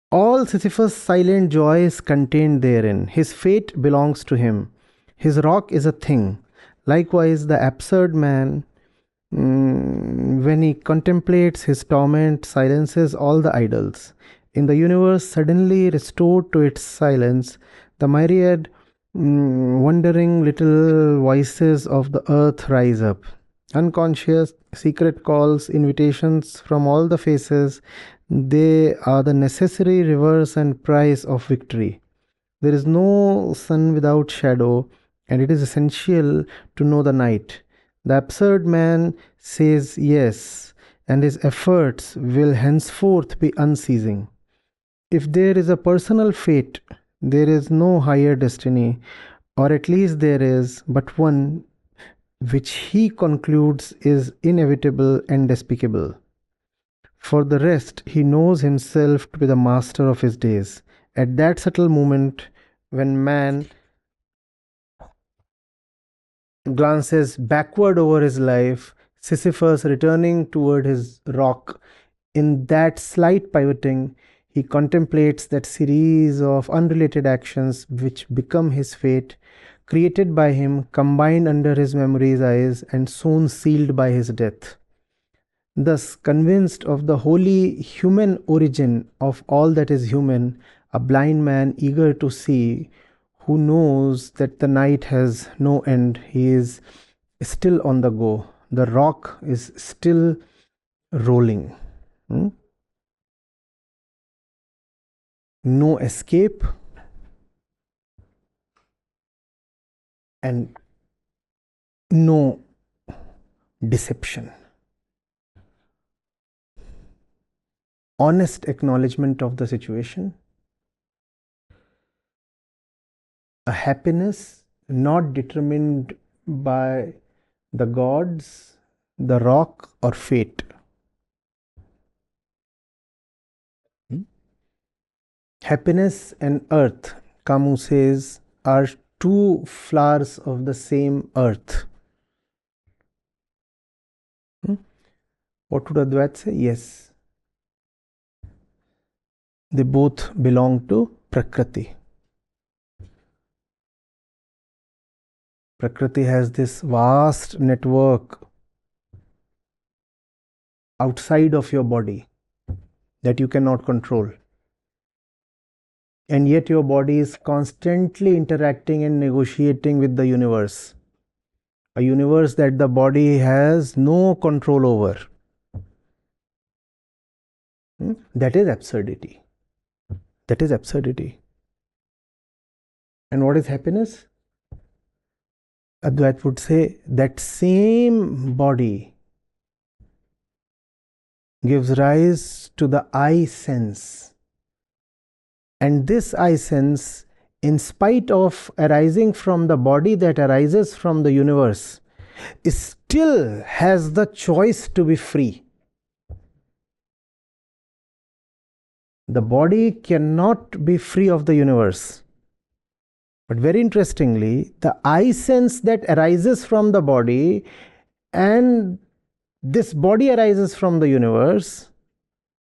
All Sisyphus' silent joy is contained therein. His fate belongs to him. His rock is a thing. Likewise, the absurd man, when he contemplates his torment, silences all the idols. In the universe suddenly restored to its silence, the myriad wandering little voices of the earth rise up. Unconscious, secret calls, invitations from all the faces, they are the necessary reverse and price of victory. There is no sun without shadow, and it is essential to know the night. The absurd man says yes, and his efforts will henceforth be unceasing. If there is a personal fate, there is no higher destiny, or at least there is but one which he concludes is inevitable and despicable. For the rest, he knows himself to be the master of his days. At that subtle moment, when man glances backward over his life, Sisyphus returning toward his rock, in that slight pivoting, he contemplates that series of unrelated actions which become his fate, created by him, combined under his memory's eyes, and soon sealed by his death. Thus, convinced of the wholly human origin of all that is human, a blind man eager to see, who knows that the night has no end, he is still on the go. The rock is still rolling. No escape and no deception. Honest acknowledgement of the situation. A happiness not determined by the gods, the rock, or fate. Happiness and earth, Camus says, are two flowers of the same earth. What would Advait say? Yes. They both belong to Prakriti. Prakriti has this vast network outside of your body that you cannot control. And yet your body is constantly interacting and negotiating with the universe. A universe that the body has no control over. That is absurdity. That is absurdity. And what is happiness? Advait would say that same body gives rise to the I sense. And this I sense, in spite of arising from the body that arises from the universe, still has the choice to be free. The body cannot be free of the universe. But very interestingly, the I sense that arises from the body and this body arises from the universe,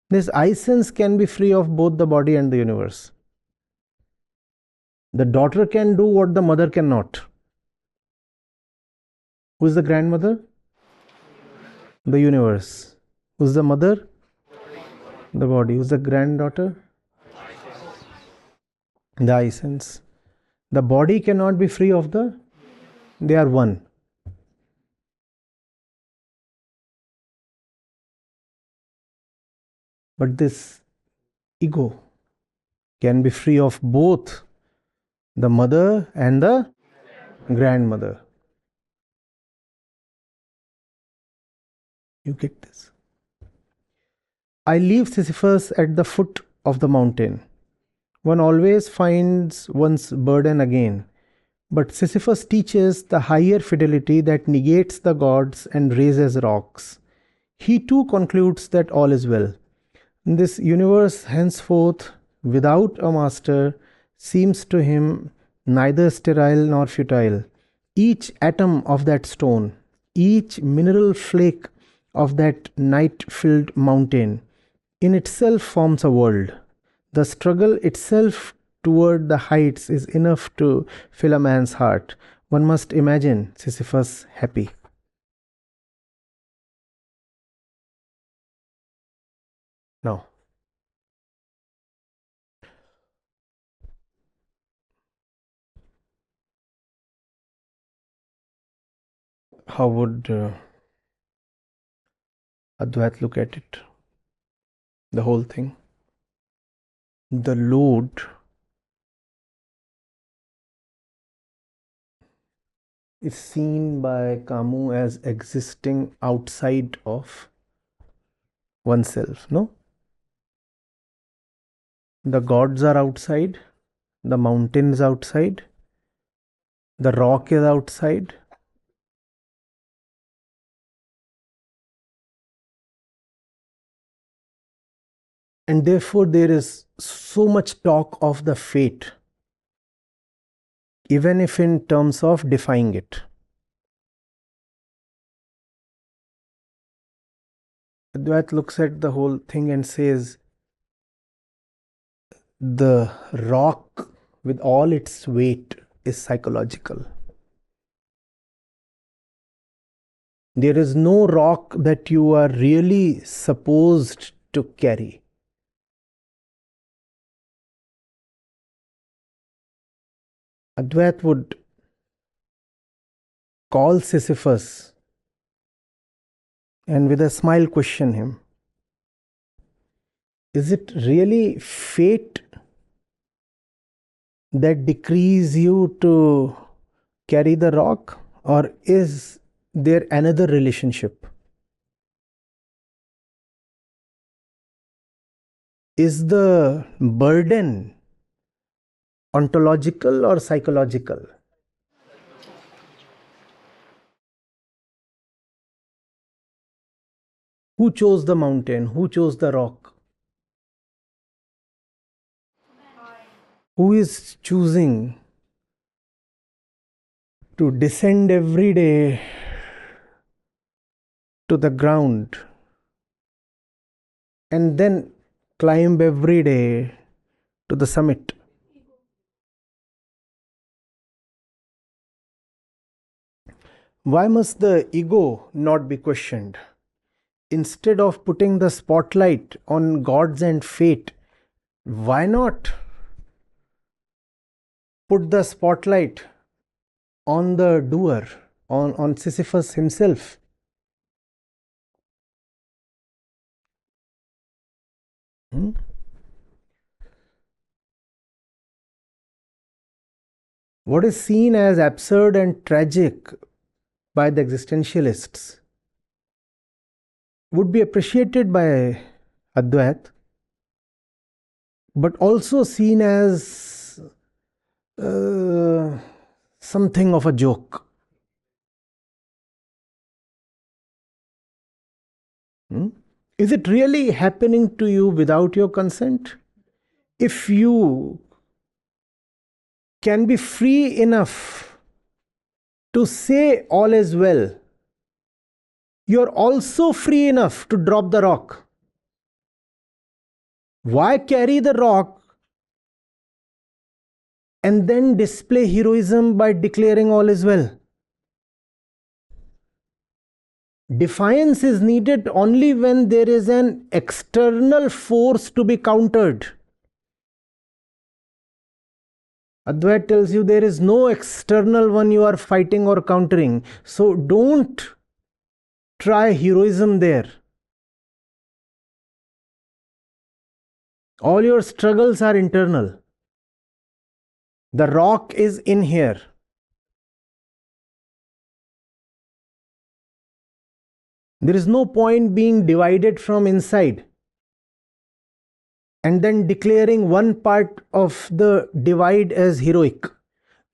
this I sense can be free of both the body and the universe. The daughter can do what the mother cannot. Who is the grandmother? The universe. Who is the mother? The body. Who is the granddaughter? The I sense. The body cannot be free of the, they are one. But this ego can be free of both the mother and the grandmother. You get this? I leave Sisyphus at the foot of the mountain. One always finds one's burden again. But Sisyphus teaches the higher fidelity that negates the gods and raises rocks. He too concludes that all is well. This universe henceforth, without a master, seems to him neither sterile nor futile. Each atom of that stone, each mineral flake of that night-filled mountain, in itself forms a world. The struggle itself toward the heights is enough to fill a man's heart. One must imagine Sisyphus happy. Now, how would Advait look at it? The whole thing. The load is seen by Camus as existing outside of oneself, no? The gods are outside, the mountain is outside, the rock is outside. And therefore there is so much talk of the fate, even if in terms of defying it. Advait looks at the whole thing and says, the rock with all its weight is psychological. There is no rock that you are really supposed to carry. Advait would call Sisyphus and with a smile question him, is it really fate that decrees you to carry the rock, or is there another relationship? Is the burden ontological or psychological? Who chose the mountain? Who chose the rock? Who is choosing to descend every day to the ground and then climb every day to the summit? Why must the ego not be questioned? Instead of putting the spotlight on gods and fate, why not put the spotlight on the doer, on Sisyphus himself? Hmm? What is seen as absurd and tragic by the existentialists would be appreciated by Advait, but also seen as something of a joke. Is it really happening to you without your consent? If you can be free enough to say all is well, you're also free enough to drop the rock. Why carry the rock and then display heroism by declaring all is well? Defiance is needed only when there is an external force to be countered. Advait tells you there is no external one you are fighting or countering. So don't try heroism there. All your struggles are internal. The rock is in here. There is no point being divided from inside and then declaring one part of the divide as heroic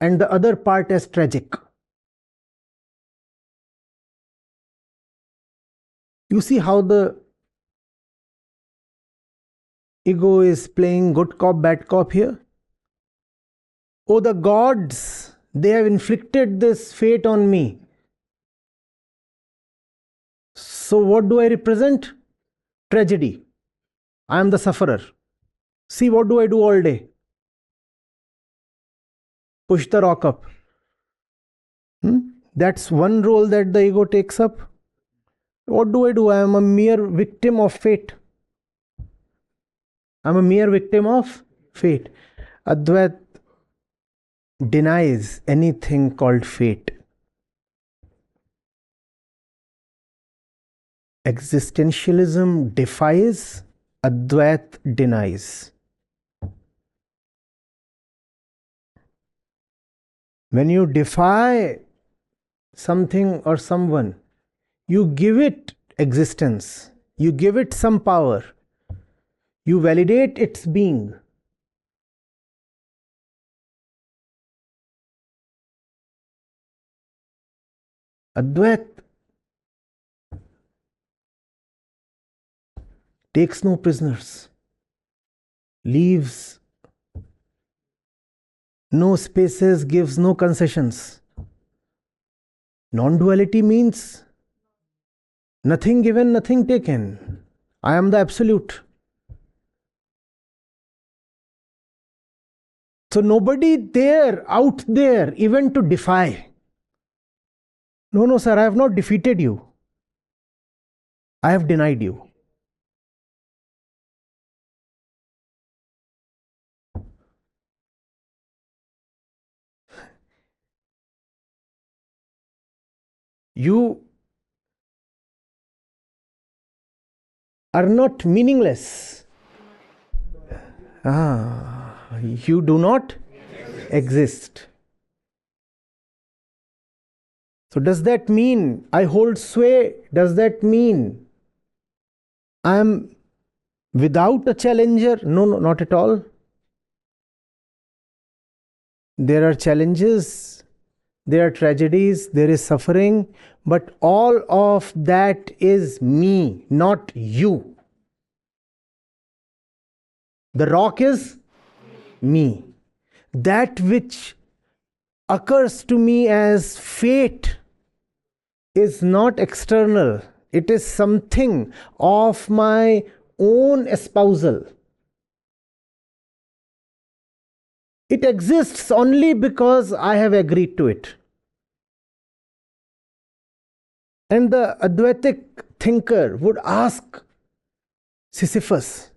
and the other part as tragic. You see how the ego is playing good cop, bad cop here? Oh, the gods, they have inflicted this fate on me. So what do I represent? Tragedy. I am the sufferer. See, what do I do all day? Push the rock up. That's one role that the ego takes up. What do I do? I am a mere victim of fate. I'm a mere victim of fate. Advait denies anything called fate. Existentialism defies, Advait denies. When you defy something or someone, you give it existence, you give it some power, you validate its being. Advait takes no prisoners, leaves no spaces, gives no concessions. Non-duality means nothing given, nothing taken. I am the absolute. So nobody there, out there, even to defy. No, sir, I have not defeated you. I have denied you. You are not meaningless. You do not exist. So does that mean I hold sway? Does that mean I am without a challenger? No, not at all. There are challenges, there are tragedies, there is suffering, but all of that is me, not you. The rock is me. That which occurs to me as fate is not external. It is something of my own espousal. It exists only because I have agreed to it. And the Advaitic thinker would ask Sisyphus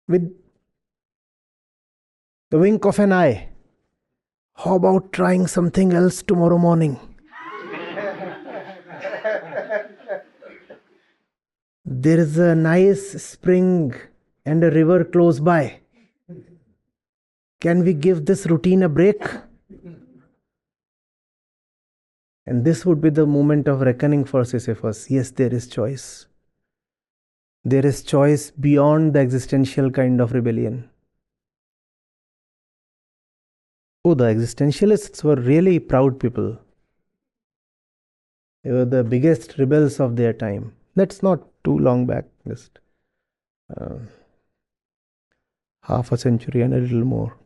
with the wink of an eye, how about trying something else tomorrow morning? there is a nice spring and a river close by. Can we give this routine a break? And this would be the moment of reckoning for Sisyphus. Yes, there is choice. There is choice beyond the existential kind of rebellion. Oh, the existentialists were really proud people. They were the biggest rebels of their time. That's not too long back, just half a century and a little more.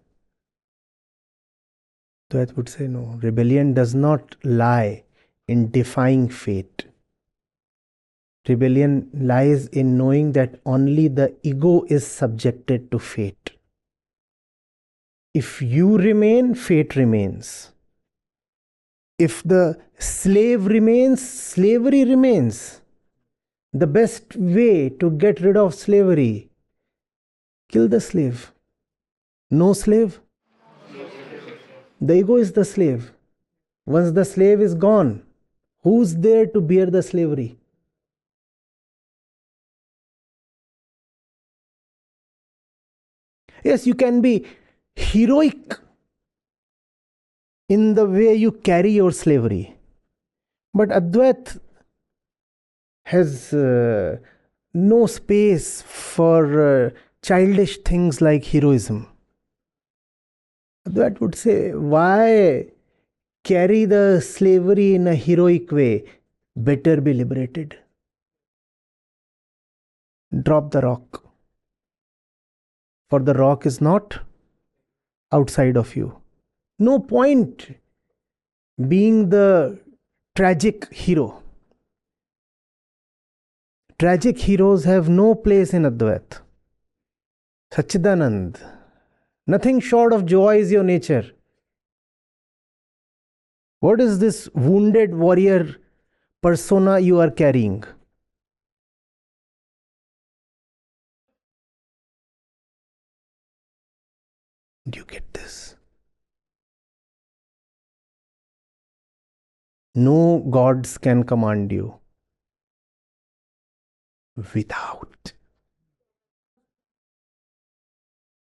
Advait would say, no, rebellion does not lie in defying fate. Rebellion lies in knowing that only the ego is subjected to fate. If you remain, fate remains. If the slave remains, slavery remains. The best way to get rid of slavery, kill the slave. No slave? The ego is the slave. Once the slave is gone, who's there to bear the slavery? Yes, you can be heroic in the way you carry your slavery. But Advait has no space for childish things like heroism. Advait would say, why carry the slavery in a heroic way? Better be liberated. Drop the rock. For the rock is not outside of you. No point being the tragic hero. Tragic heroes have no place in Advait. Satchidanand. Nothing short of joy is your nature. What is this wounded warrior persona you are carrying? Do you get this? No gods can command you without.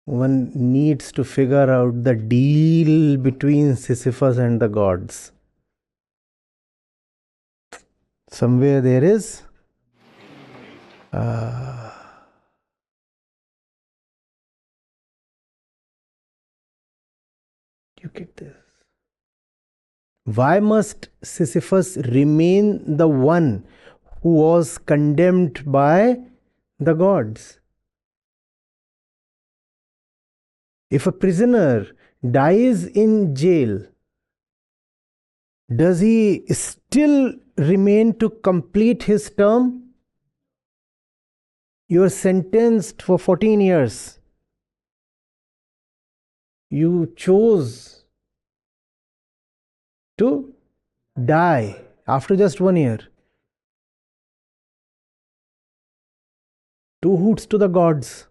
One needs to figure out the deal between Sisyphus and the gods. Somewhere there is you get this? Why must Sisyphus remain the one who was condemned by the gods? If a prisoner dies in jail, does he still remain to complete his term? You are sentenced for 14 years. You chose to die after just 1 year. Two hoots to the gods.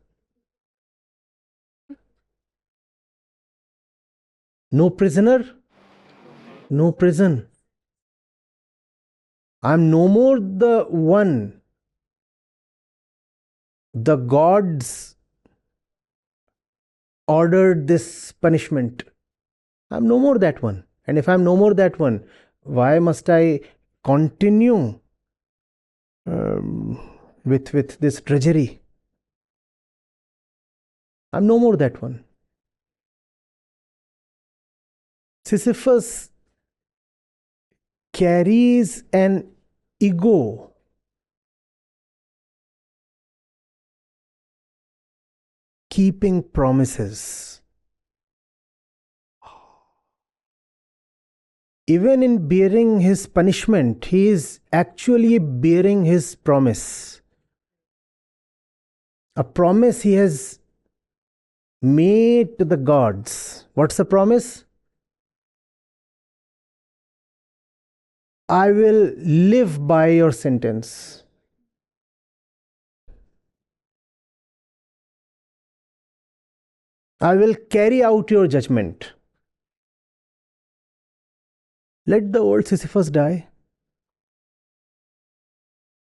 No prisoner, no prison. I am no more the one. The gods ordered this punishment. I am no more that one. And if I am no more that one, why must I continue with this drudgery? I am no more that one. Sisyphus carries an ego keeping promises. Even in bearing his punishment, he is actually bearing his promise. A promise he has made to the gods. What's the promise? I will live by your sentence. I will carry out your judgment. Let the old Sisyphus die.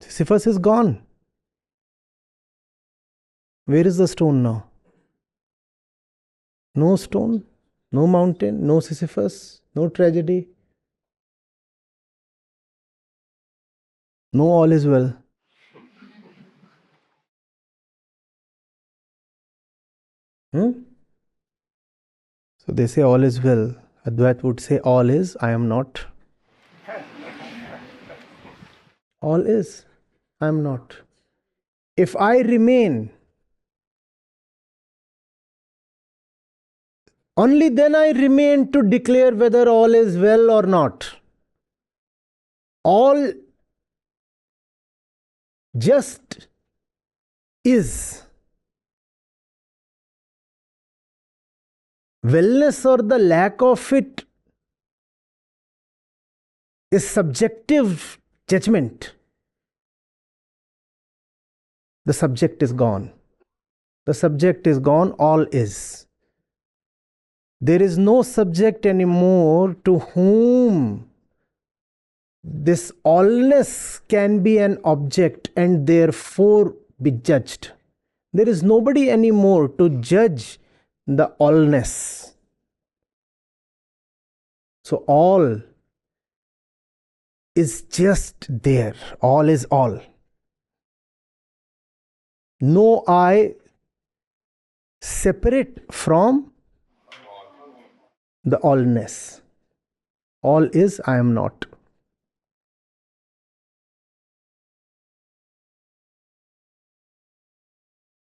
Sisyphus is gone. Where is the stone now? No stone, no mountain, no Sisyphus, no tragedy. No, all is well. So they say all is well. Advait would say all is, I am not. All is, I am not. If I remain, only then I remain to declare whether all is well or not. All just is. Wellness or the lack of it is subjective judgment. The subject is gone. The subject is gone, all is. There is no subject anymore to whom this allness can be an object and therefore be judged. There is nobody anymore to judge the allness. So all is just there. All is all. No I separate from the allness. All is, I am not.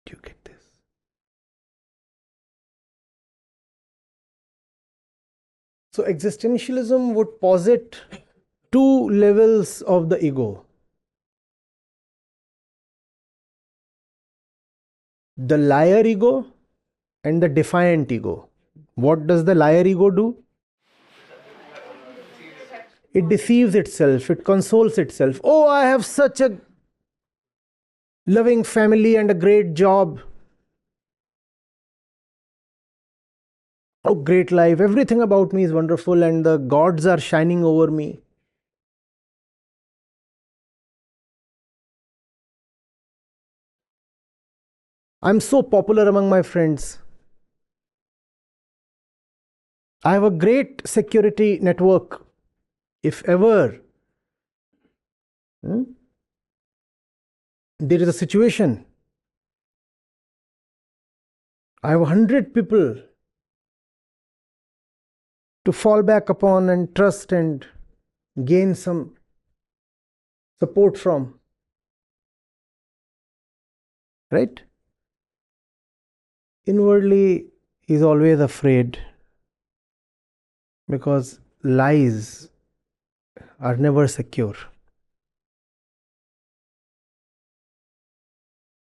Do you get this? So existentialism would posit two levels of the ego. The liar ego and the defiant ego. What does the liar ego do? It deceives itself, it consoles itself. Oh, I have such a loving family and a great job. Oh, great life. Everything about me is wonderful and the gods are shining over me. I'm so popular among my friends. I have a great security network. If ever there is a situation, I have 100 people to fall back upon and trust and gain some support from. Right? Inwardly, he is always afraid because lies are never secure.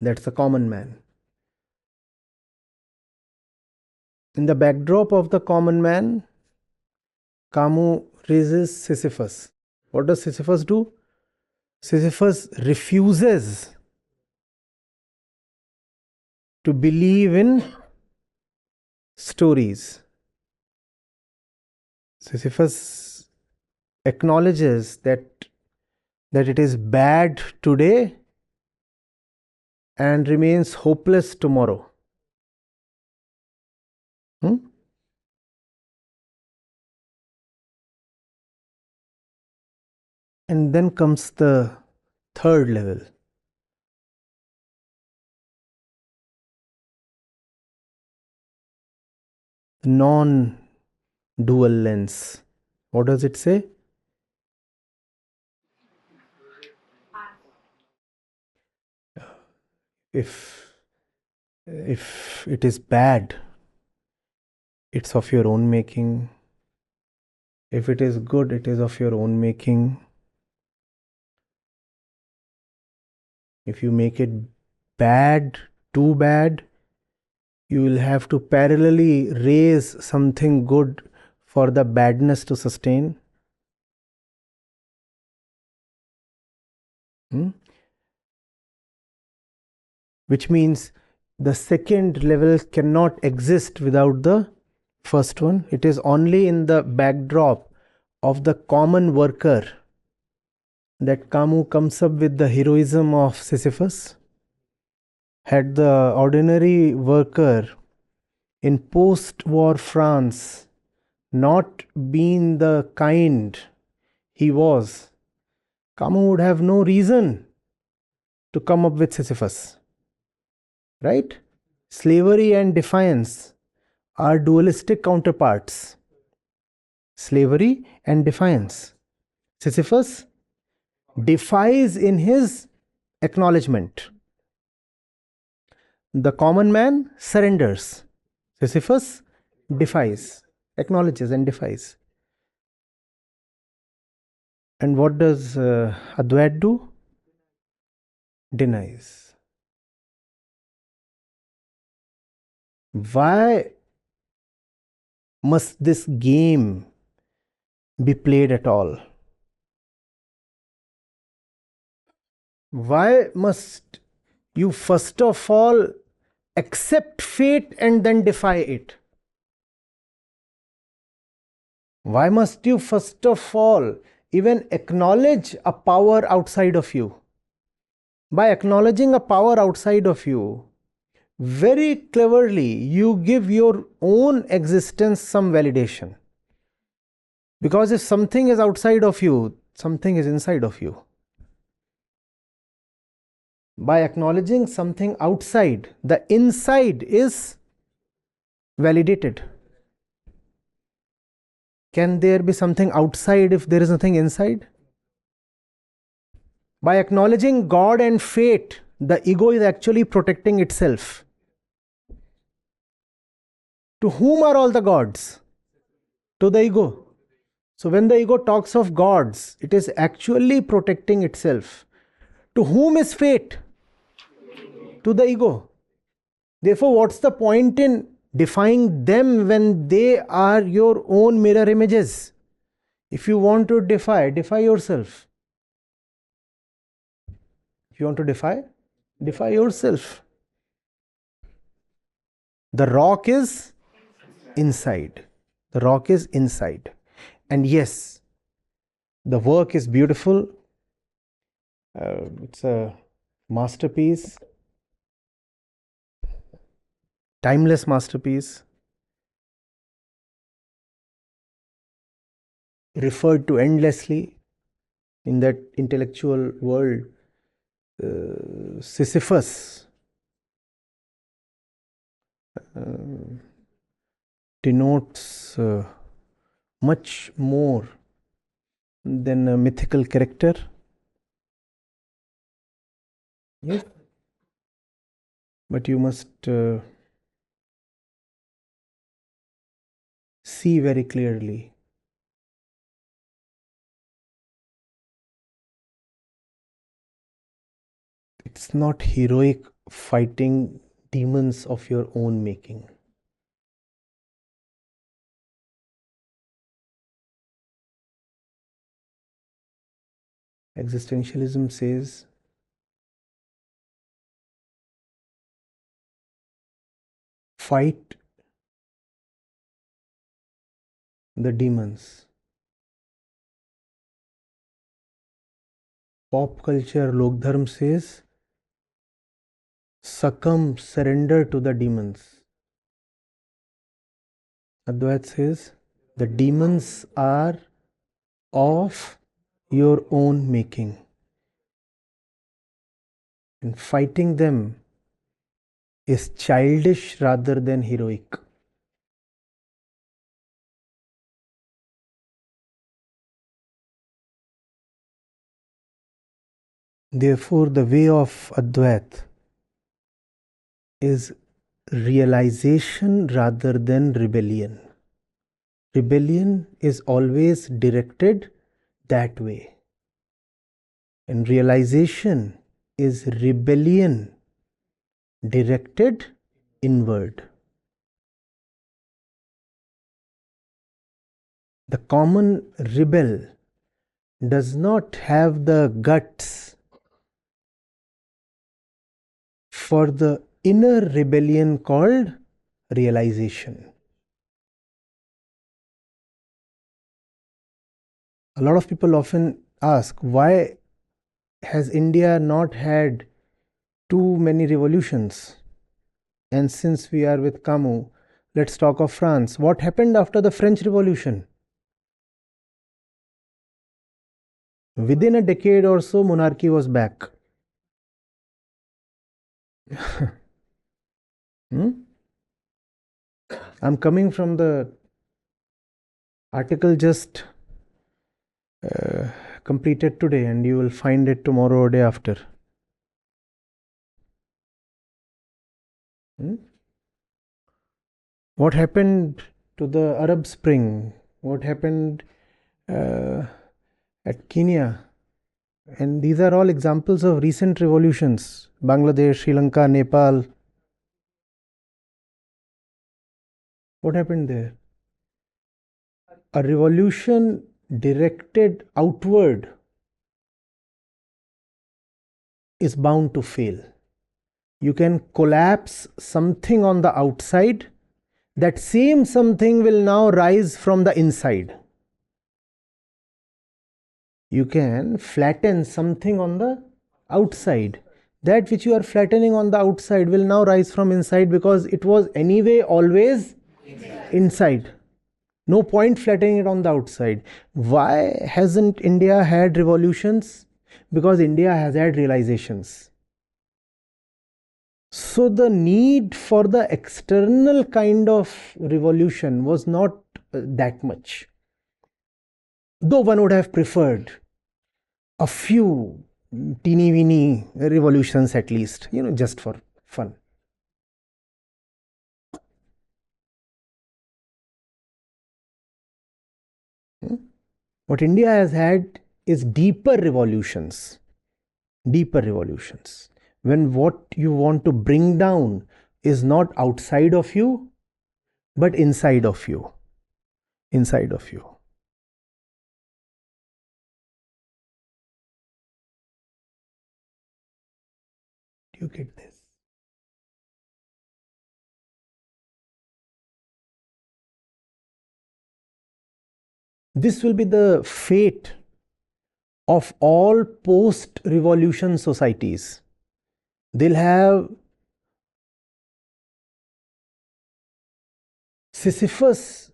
That's the common man. In the backdrop of the common man, Camus raises Sisyphus. What does Sisyphus do? Sisyphus refuses to believe in stories. Sisyphus acknowledges that it is bad today and remains hopeless tomorrow. And then comes the third level. Non-dual lens. What does it say? If it is bad, it's of your own making. If it is good, it is of your own making. If you make it bad, too bad, you will have to parallelly raise something good for the badness to sustain. Which means the second level cannot exist without the first one. It is only in the backdrop of the common worker that Camus comes up with the heroism of Sisyphus. Had the ordinary worker in post-war France not been the kind he was, Camus would have no reason to come up with Sisyphus. Right? Slavery and defiance are dualistic counterparts. Slavery and defiance. Sisyphus defies in his acknowledgement. The common man surrenders. Sisyphus defies, acknowledges and defies. And what does Advait do? Denies. Why must this game be played at all? Why must you first of all accept fate and then defy it? Why must you first of all even acknowledge a power outside of you? By acknowledging a power outside of you, very cleverly you give your own existence some validation. Because if something is outside of you, something is inside of you. By acknowledging something outside, the inside is validated. Can there be something outside if there is nothing inside? By acknowledging God and fate, the ego is actually protecting itself. To whom are all the gods? To the ego. So when the ego talks of gods, it is actually protecting itself. To whom is fate? To the ego. Therefore, what's the point in defying them when they are your own mirror images? If you want to defy, defy yourself. If you want to defy, defy yourself. The rock is inside. The rock is inside. And yes, the work is beautiful. It's a masterpiece. Timeless masterpiece. Referred to endlessly in that intellectual world. Sisyphus denotes much more than a mythical character. Yes. But you must see very clearly. It's not heroic fighting demons of your own making. Existentialism says fight the demons. Pop culture Lokdharm says succumb, surrender to the demons. Advait says the demons are of your own making. And fighting them is childish rather than heroic. Therefore, the way of Advait is realization rather than rebellion. Rebellion is always directed that way. And realization is rebellion directed inward. The common rebel does not have the guts for the inner rebellion called realization. A lot of people often ask, why has India not had too many revolutions. And since we are with Camus, let's talk of France. What happened after the French Revolution? Within a decade or so, monarchy was back. I'm coming from the article just completed today, and you will find it tomorrow or day after. What happened to the Arab Spring? What happened at Kenya? And these are all examples of recent revolutions. Bangladesh, Sri Lanka, Nepal. What happened there? A revolution directed outward is bound to fail. You can collapse something on the outside, that same something will now rise from the inside. You can flatten something on the outside. That which you are flattening on the outside will now rise from inside, because it was anyway always inside. No point flattening it on the outside. Why hasn't India had revolutions? Because India has had realizations. So the need for the external kind of revolution was not that much. Though one would have preferred a few teeny weeny revolutions at least, just for fun. What India has had is deeper revolutions. Deeper revolutions. When what you want to bring down is not outside of you, but inside of you. Inside of you. Do you get this? This will be the fate of all post-revolution societies. They'll have Sisyphus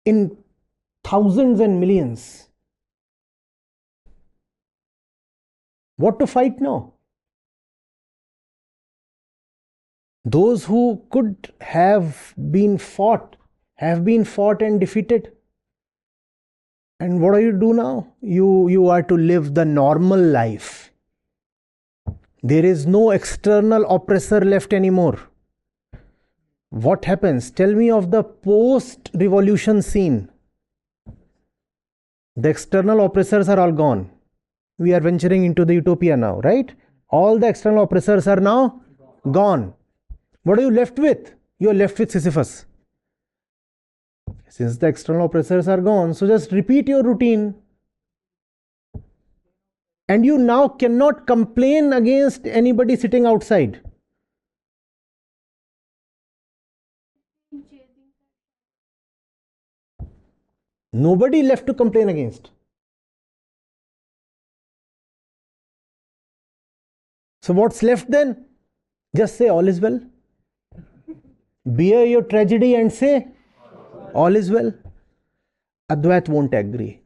in thousands and millions. What to fight now? Those who could have been fought have been fought and defeated. And what do you do now? You are to live the normal life. There is no external oppressor left anymore. What happens? Tell me of the post-revolution scene. The external oppressors are all gone. We are venturing into the utopia now, right? All the external oppressors are now gone. What are you left with? You are left with Sisyphus. Since the external oppressors are gone, so just repeat your routine. And you now cannot complain against anybody sitting outside. Nobody left to complain against. So what's left then? Just say all is well. Bear your tragedy and say all is well. Advait won't agree.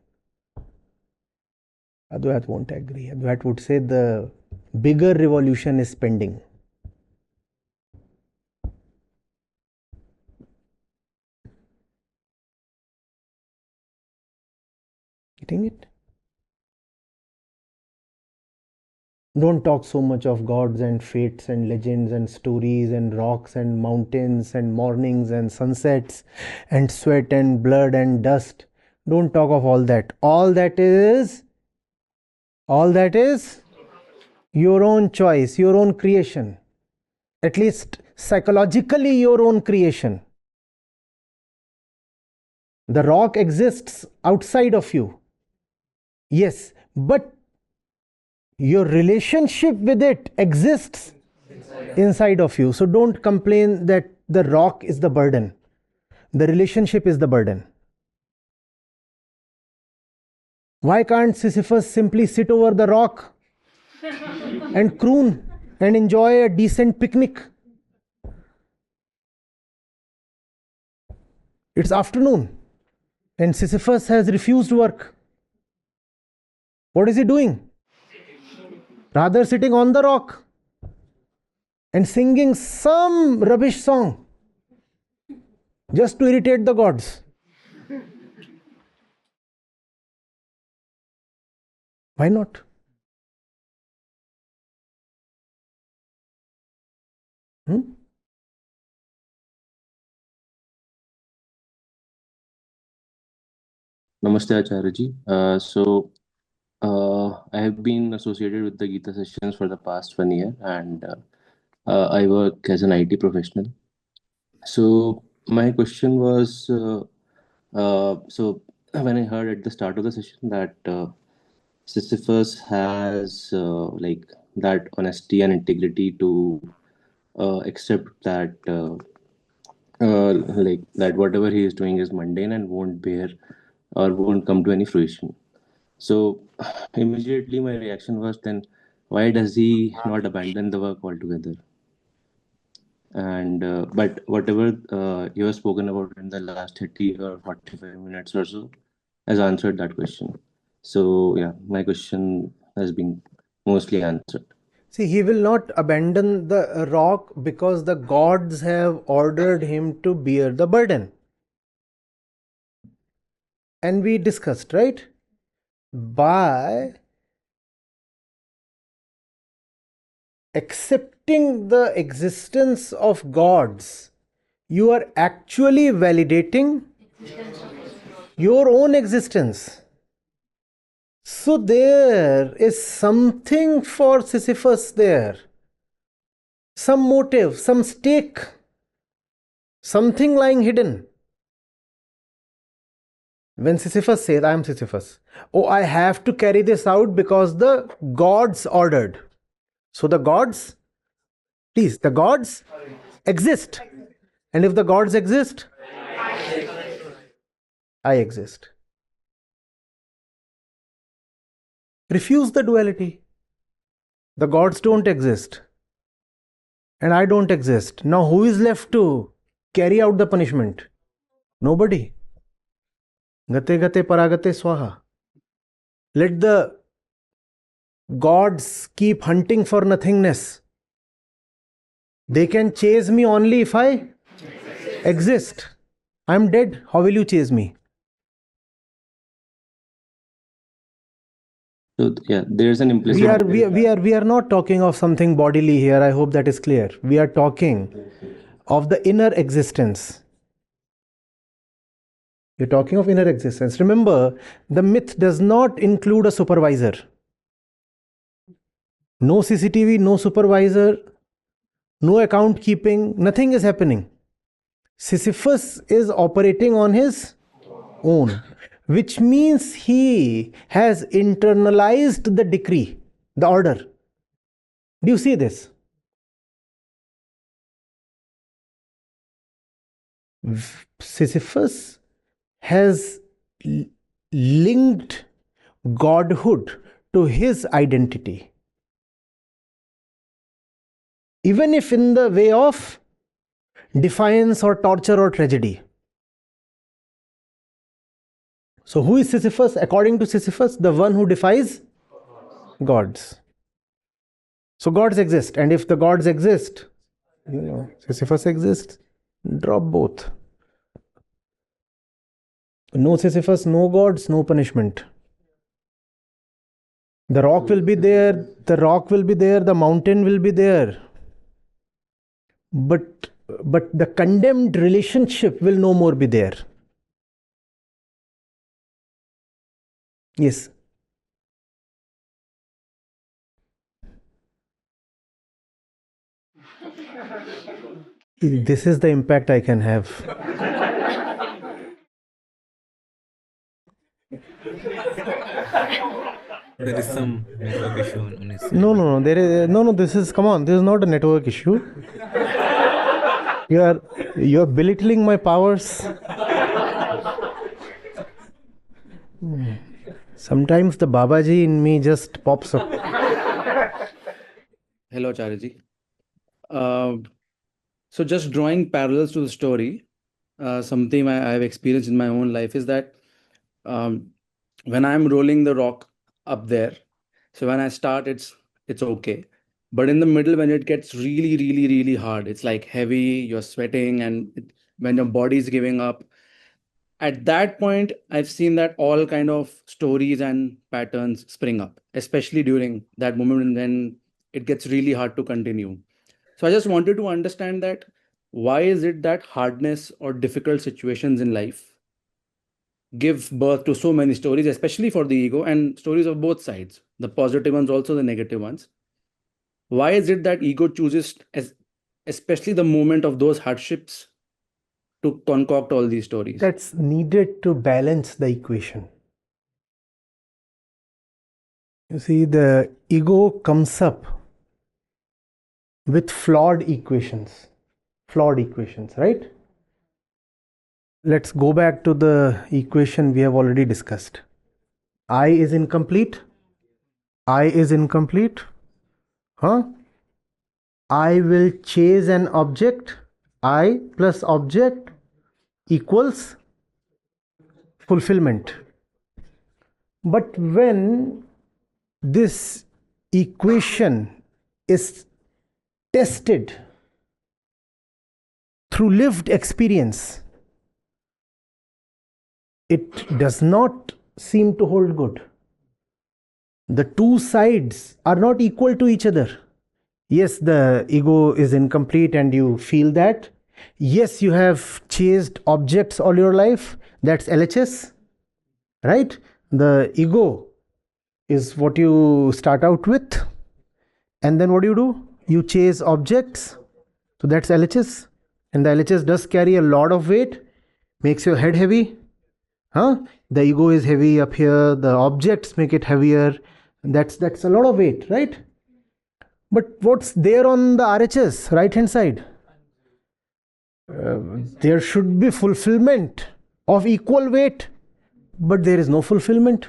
Advait won't agree. Advait would say the bigger revolution is pending. Getting it? Don't talk so much of gods and fates and legends and stories and rocks and mountains and mornings and sunsets and sweat and blood and dust. Don't talk of all that. All that is your own choice, your own creation. At least psychologically your own creation. The rock exists outside of you. Yes, but your relationship with it exists inside of you. So don't complain that the rock is the burden. The relationship is the burden. Why can't Sisyphus simply sit over the rock and croon and enjoy a decent picnic? It's afternoon and Sisyphus has refused work. What is he doing? Rather sitting on the rock and singing some rubbish song just to irritate the gods. Why not? Namaste, Acharya Ji. I have been associated with the Gita sessions for the past 1 year, and I work as an IT professional. So, my question was when I heard at the start of the session that Sisyphus has like that honesty and integrity to accept that like that whatever he is doing is mundane and won't bear or won't come to any fruition. So immediately my reaction was, then why does he not abandon the work altogether? And but whatever you have spoken about in the last 30 or 45 minutes or so has answered that question. So yeah, my question has been mostly answered. See, he will not abandon the rock because the gods have ordered him to bear the burden. And we discussed, right? By accepting the existence of gods, you are actually validating your own existence. So there is something for Sisyphus there, some motive, some stake, something lying hidden. When Sisyphus says, I am Sisyphus, oh, I have to carry this out because the gods ordered. So the gods, please, the gods exist. And if the gods exist, I exist. Refuse the duality. The gods don't exist. And I don't exist. Now who is left to carry out the punishment? Nobody. Gate gate paragate swaha. Let the gods keep hunting for nothingness. They can chase me only if I exist. I'm dead. How will you chase me? So yeah, there's an implicit. We are not talking of something bodily here. I hope that is clear. We are talking of the inner existence. You're talking of inner existence. Remember, the myth does not include a supervisor. No CCTV, no supervisor, no account keeping, nothing is happening. Sisyphus is operating on his own, which means he has internalized the decree, the order. Do you see this? Sisyphus has linked godhood to his identity, even if in the way of defiance or torture or tragedy. So who is Sisyphus? According to Sisyphus, the one who defies gods. So gods exist, and if the gods exist, Sisyphus exists. Drop both. No Sisyphus, no gods, no punishment. The rock will be there, the mountain will be there. But the condemned relationship will no more be there. Yes. This is the impact I can have. There is some network issue on his side. No. There is no. This is, come on. This is not a network issue. You are belittling my powers. Sometimes the Babaji in me just pops up. Hello, Acharya Ji. So just drawing parallels to the story, something I have experienced in my own life is that um, when I'm rolling the rock up there, so when I start, it's okay. But in the middle, when it gets really, really, really hard, it's like heavy, you're sweating, and when your body's giving up, at that point, I've seen that all kind of stories and patterns spring up, especially during that moment when it gets really hard to continue. So I just wanted to understand that why is it that hardness or difficult situations in life give birth to so many stories, especially for the ego, and stories of both sides, the positive ones, also the negative ones. Why is it that ego chooses, especially the moment of those hardships, to concoct all these stories? That's needed to balance the equation. You see, the ego comes up with flawed equations, right? Let's go back to the equation we have already discussed. I is incomplete. I will chase an object. I plus object equals fulfillment. But when this equation is tested through lived experience, it does not seem to hold good. The two sides are not equal to each other. Yes, the ego is incomplete and you feel that. Yes, you have chased objects all your life. That's LHS, right? The ego is what you start out with. And then what do? You chase objects. So that's LHS. And the LHS does carry a lot of weight, makes your head heavy. The ego is heavy up here, the objects make it heavier. That's a lot of weight, right? But what's there on the RHS, right hand side? There should be fulfillment of equal weight, but there is no fulfillment.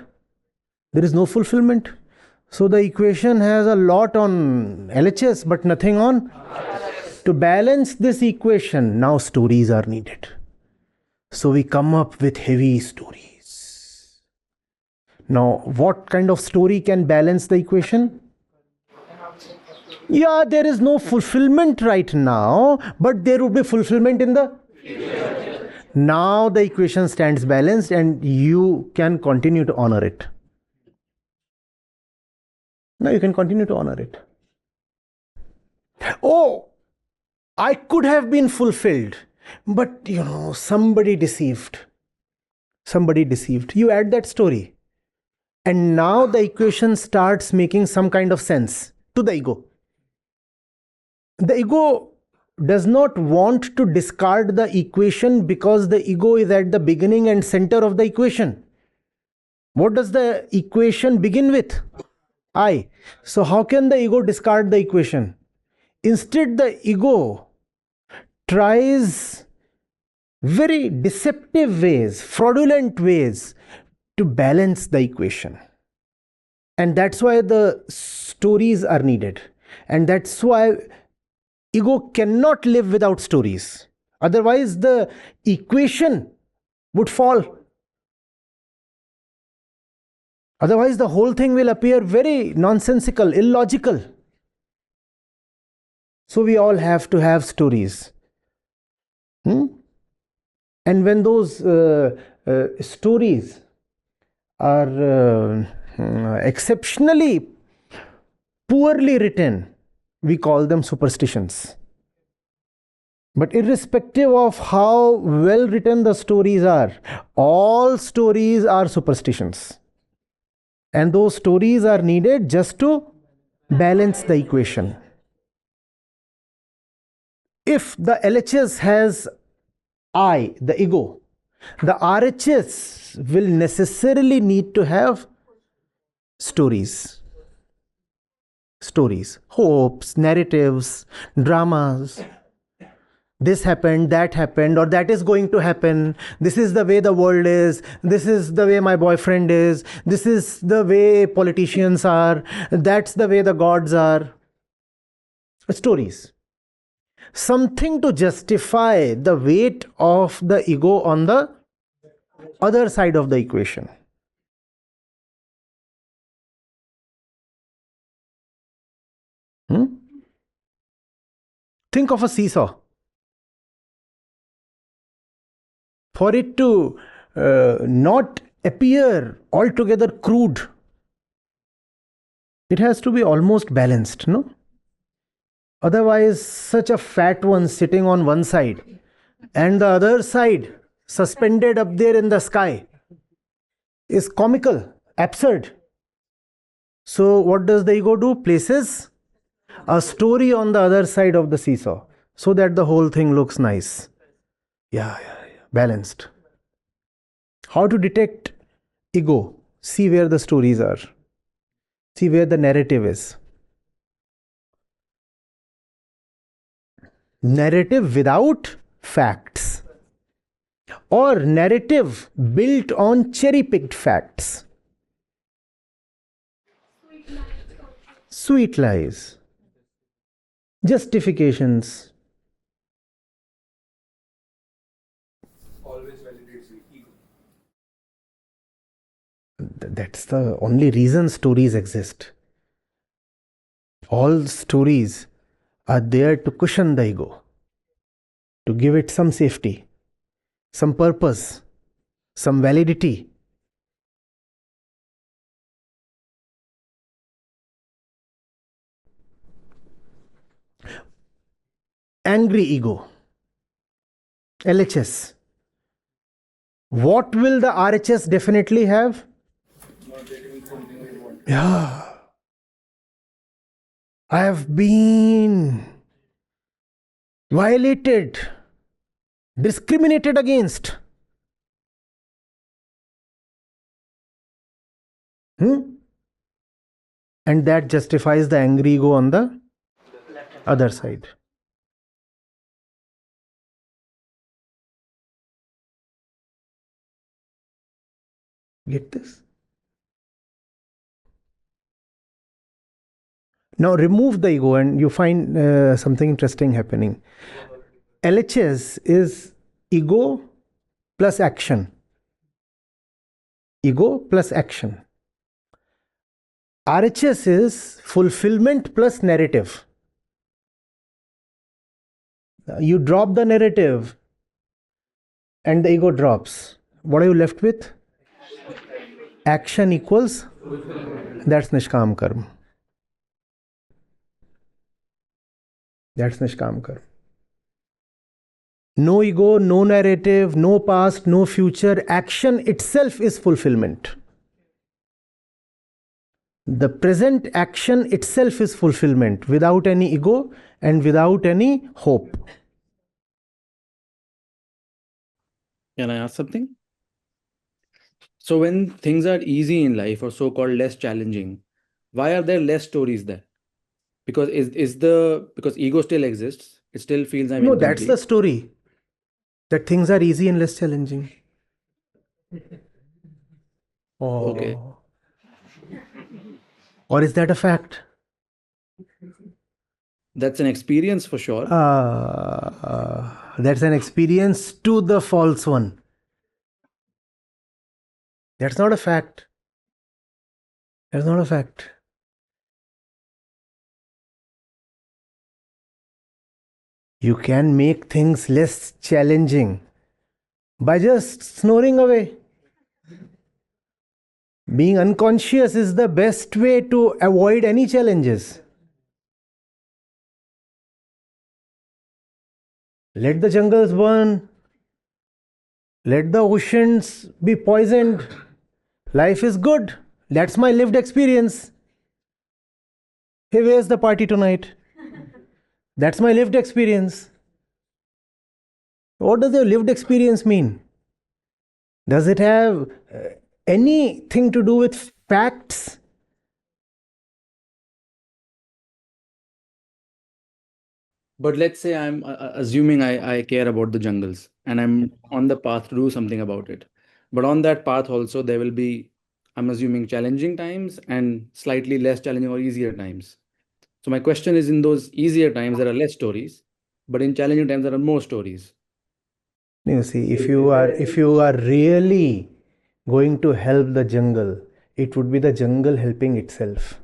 So the equation has a lot on LHS but nothing on. To balance this equation, now stories are needed. So we come up with heavy stories. Now, what kind of story can balance the equation? Yeah, there is no fulfillment right now, but there will be fulfillment in the future. Now the equation stands balanced and you can continue to honor it. Oh, I could have been fulfilled, but somebody deceived. You add that story. And now the equation starts making some kind of sense to the ego. The ego does not want to discard the equation because the ego is at the beginning and center of the equation. What does the equation begin with? I. So how can the ego discard the equation? Instead, the ego tries very deceptive ways, fraudulent ways to balance the equation. And that's why the stories are needed. And that's why ego cannot live without stories. Otherwise, the equation would fall. Otherwise, the whole thing will appear very nonsensical, illogical. So we all have to have stories. And when those stories are exceptionally poorly written, we call them superstitions. But irrespective of how well written the stories are, all stories are superstitions. And those stories are needed just to balance the equation. If the LHS has I, the ego, the RHS will necessarily need to have stories, hopes, narratives, dramas. this happened, or that is going to happen. This is the way the world is. This is the way my boyfriend is. This is the way politicians are. That's the way the gods are. Stories. Something to justify the weight of the ego on the other side of the equation. Think of a seesaw. For it to not appear altogether crude, it has to be almost balanced, no? Otherwise, such a fat one sitting on one side and the other side suspended up there in the sky is comical, absurd. So what does the ego do? Places a story on the other side of the seesaw so that the whole thing looks nice. Yeah. Balanced. How to detect ego? See where the stories are. See where the narrative is. Narrative without facts, or narrative built on cherry-picked facts. Sweet lies. Justifications. Always validates the ego. That's the only reason stories exist. All stories are there to cushion the ego, to give it some safety, some purpose, some validity. Angry ego. LHS. What will the RHS definitely have? Not getting something they want. Yeah. I have been violated, discriminated against. And that justifies the angry ego on the other side. Get this? Now remove the ego and you find something interesting happening. LHS is ego plus action. Ego plus action. RHS is fulfillment plus narrative. You drop the narrative and the ego drops. What are you left with? Action equals? That's Nishkam Karma. That's Nishkam Karma. No ego, no narrative, no past, no future. Action itself is fulfillment. The present action itself is fulfillment without any ego and without any hope. Can I ask something? So when things are easy in life or so-called less challenging, why are there less stories there? Because because ego still exists, it still feels I'm No, incomplete. that's the story. That things are easy and less challenging. Oh. Okay. Or is that a fact? That's an experience for sure. That's an experience to the false one. That's not a fact. That's not a fact. You can make things less challenging by just snoring away. Being unconscious is the best way to avoid any challenges. Let the jungles burn. Let the oceans be poisoned. Life is good. That's my lived experience. Hey, where's the party tonight? That's my lived experience. What does your lived experience mean? Does it have anything to do with facts? But let's say I'm assuming I care about the jungles and I'm on the path to do something about it. But on that path also, there will be, I'm assuming, challenging times and slightly less challenging or easier times. So my question is, in those easier times, there are less stories, but in challenging times, there are more stories. You see, if you are really going to help the jungle, it would be the jungle helping itself.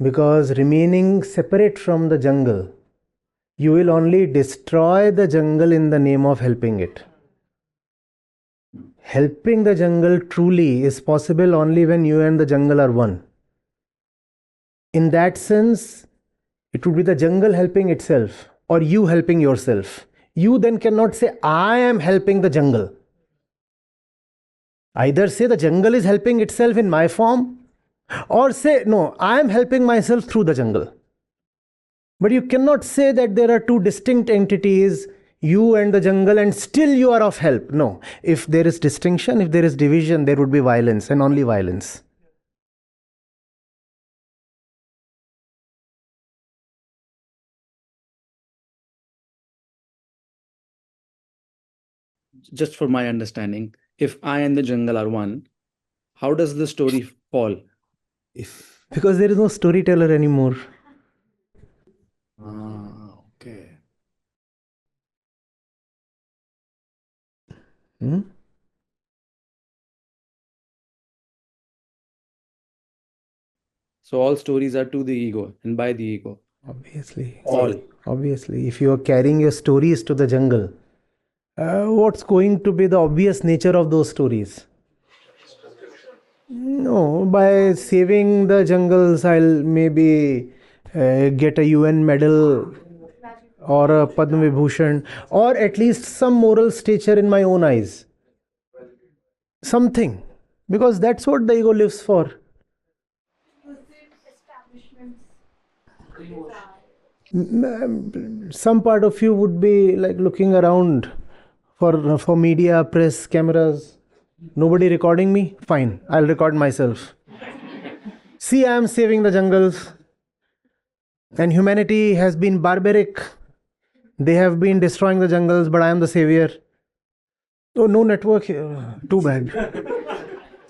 Because remaining separate from the jungle, you will only destroy the jungle in the name of helping it. Helping the jungle truly is possible only when you and the jungle are one. In that sense, it would be the jungle helping itself or you helping yourself. You then cannot say, I am helping the jungle. Either say the jungle is helping itself in my form, or say, no, I am helping myself through the jungle. But you cannot say that there are two distinct entities, you and the jungle, and still you are of help. No. If there is distinction, if there is division, there would be violence and only violence. Just for my understanding, if I and the jungle are one, how does the story fall? Because there is no storyteller anymore. Okay. So all stories are to the ego and by the ego. Obviously. All. Obviously. If you are carrying your stories to the jungle, what's going to be the obvious nature of those stories? No, by saving the jungles, I'll maybe get a UN medal or a Padma Vibhushan, or at least some moral stature in my own eyes. Something. Because that's what the ego lives for. Some part of you would be like looking around for media, press, cameras. Nobody recording me? Fine, I'll record myself. See, I am saving the jungles. And humanity has been barbaric. They have been destroying the jungles, but I am the savior. Oh, no network here. Too bad.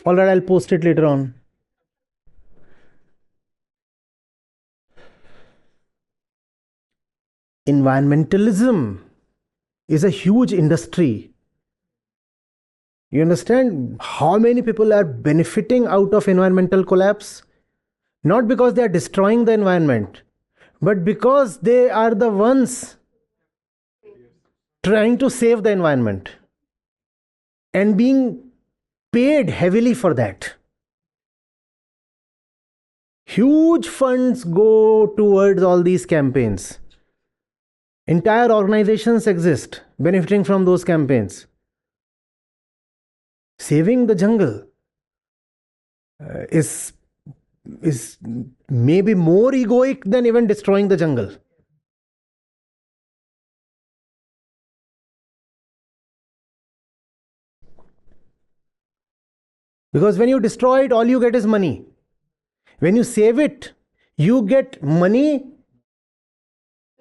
Alright, I'll post it later on. Environmentalism is a huge industry. You understand how many people are benefiting out of environmental collapse? Not because they are destroying the environment, but because they are the ones trying to save the environment and being paid heavily for that. Huge funds go towards all these campaigns. Entire organizations exist benefiting from those campaigns. Saving the jungle is maybe more egoic than even destroying the jungle. Because when you destroy it, all you get is money. When you save it, you get money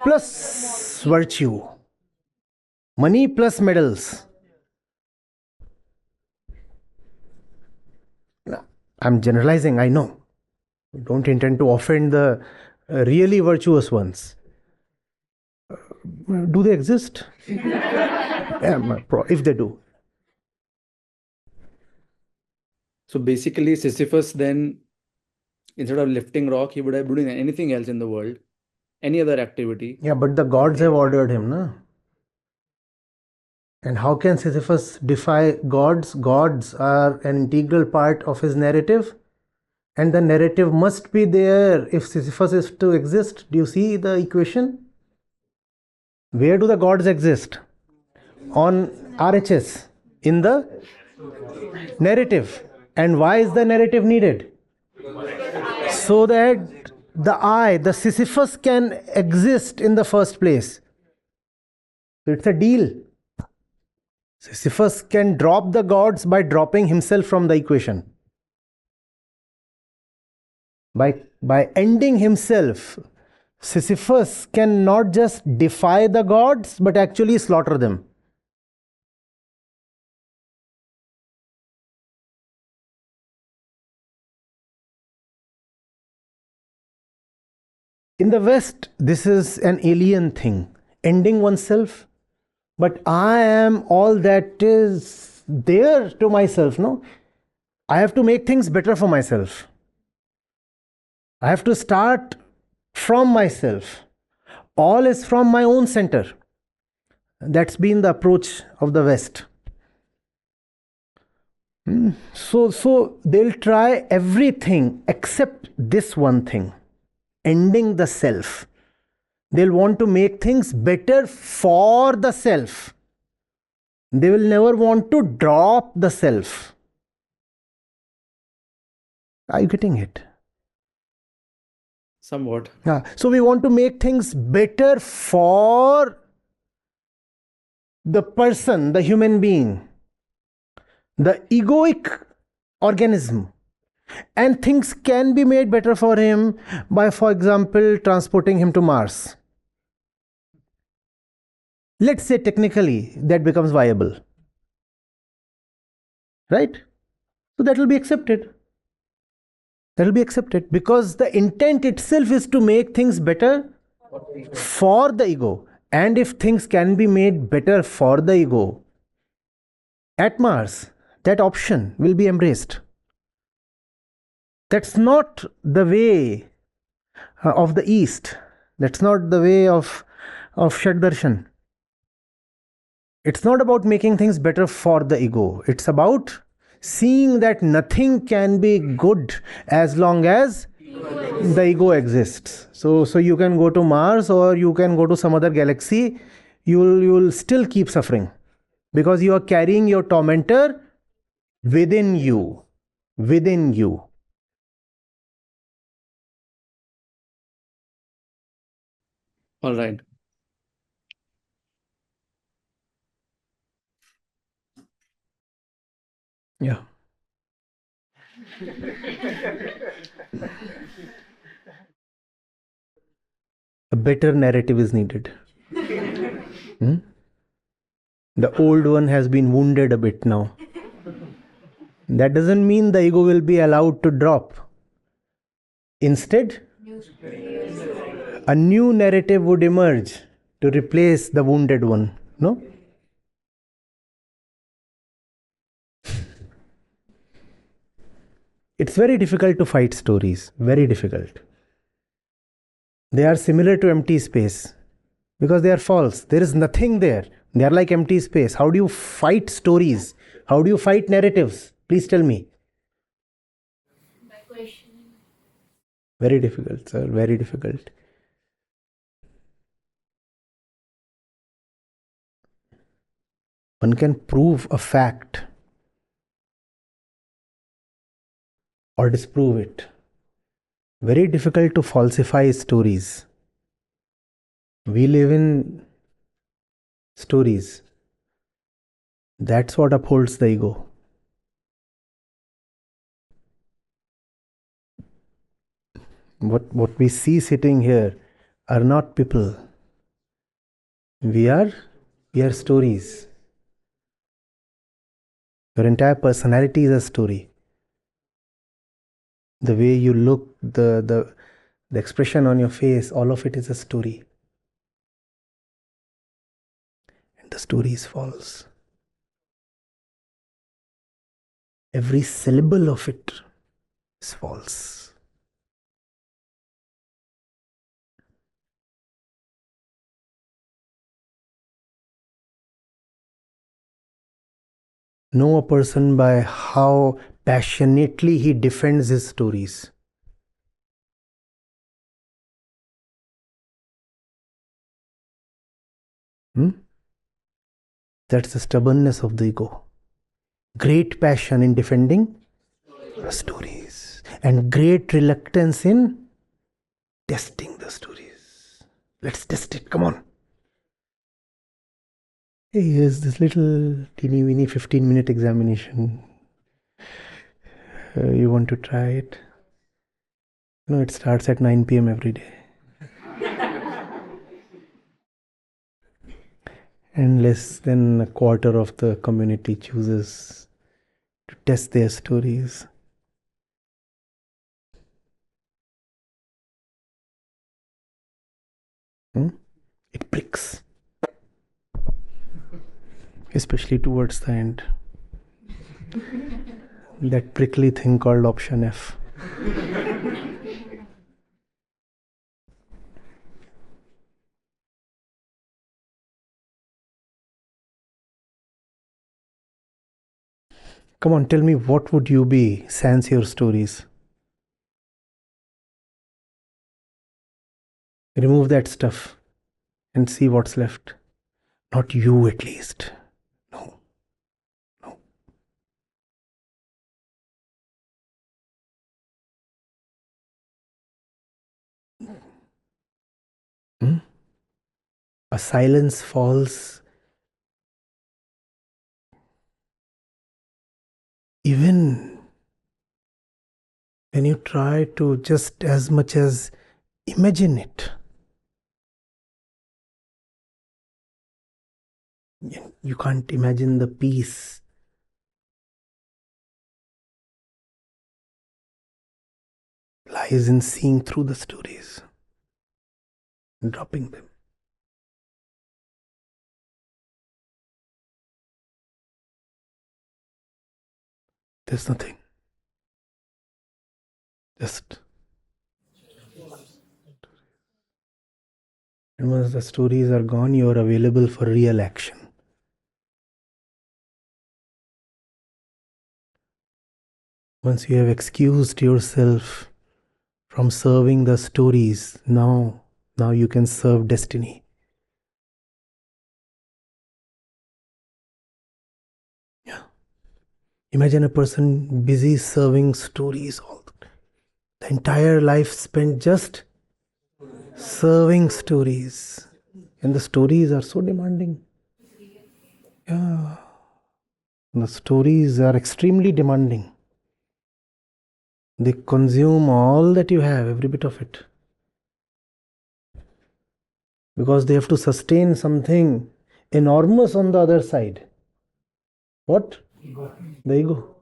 plus virtue. Money plus medals. I'm generalizing, I know. I don't intend to offend the really virtuous ones. Do they exist? Yeah, if they do. So basically, Sisyphus then, instead of lifting rock, he would have been doing anything else in the world, any other activity. Yeah, but the gods have ordered him, no? And how can Sisyphus defy gods? Gods are an integral part of his narrative. And the narrative must be there if Sisyphus is to exist. Do you see the equation? Where do the gods exist? On RHS, in the narrative. And why is the narrative needed? So that the Sisyphus can exist in the first place. So it's a deal. Sisyphus can drop the gods by dropping himself from the equation. By ending himself. Sisyphus can not just defy the gods, but actually slaughter them. In the West, this is an alien thing, ending oneself. But I am all that is there to myself, no? I have to make things better for myself. I have to start from myself. All is from my own center. That's been the approach of the West. So they'll try everything except this one thing, ending the self. They'll want to make things better for the self. They will never want to drop the self. Are you getting it? Somewhat. So we want to make things better for the person, the human being, the egoic organism. And things can be made better for him by, for example, transporting him to Mars. Let's say technically that becomes viable. Right? So that will be accepted. That will be accepted because the intent itself is to make things better for the ego. And if things can be made better for the ego at Mars, that option will be embraced. That's not the way of the East. That's not the way of Shaddarshan. It's not about making things better for the ego. It's about seeing that nothing can be good as long as the ego exists. So you can go to Mars or you can go to some other galaxy. You'll still keep suffering because you are carrying your tormentor within you. Within you. All right. Yeah. A better narrative is needed. The old one has been wounded a bit now. That doesn't mean the ego will be allowed to drop. Instead, a new narrative would emerge to replace the wounded one. No? It's very difficult to fight stories. Very difficult. They are similar to empty space because they are false. There is nothing there. They are like empty space. How do you fight stories? How do you fight narratives? Please tell me. By questioning. Very difficult, sir. Very difficult. One can prove a fact or disprove it. Very difficult to falsify stories. We live in stories. That's what upholds the ego. What we see sitting here are not people. We are stories. Your entire personality is a story. The way you look, the expression on your face, all of it is a story. And the story is false. Every syllable of it is false. Know a person by how passionately he defends his stories. That's the stubbornness of the ego. Great passion in defending stories and great reluctance in testing the stories. Let's test it, come on. Hey, here's this little teeny weeny 15-minute examination. You want to try it? No, it starts at 9 p.m. every day. and less than a quarter of the community chooses to test their stories. It pricks, especially towards the end. That prickly thing called option F. Come on, tell me, what would you be sans your stories? Remove that stuff and see what's left. Not you, at least. No. A silence falls even when you try to just as much as imagine it. You can't imagine the peace. Lies in seeing through the stories and dropping them. There's nothing. Just. And once the stories are gone, you are available for real action. Once you have excused yourself from serving the stories, now you can serve destiny. Yeah. Imagine a person busy serving stories all the entire life spent just serving stories. And the stories are so demanding. Yeah. The stories are extremely demanding. They consume all that you have, every bit of it. Because they have to sustain something enormous on the other side. What? Ego. The ego.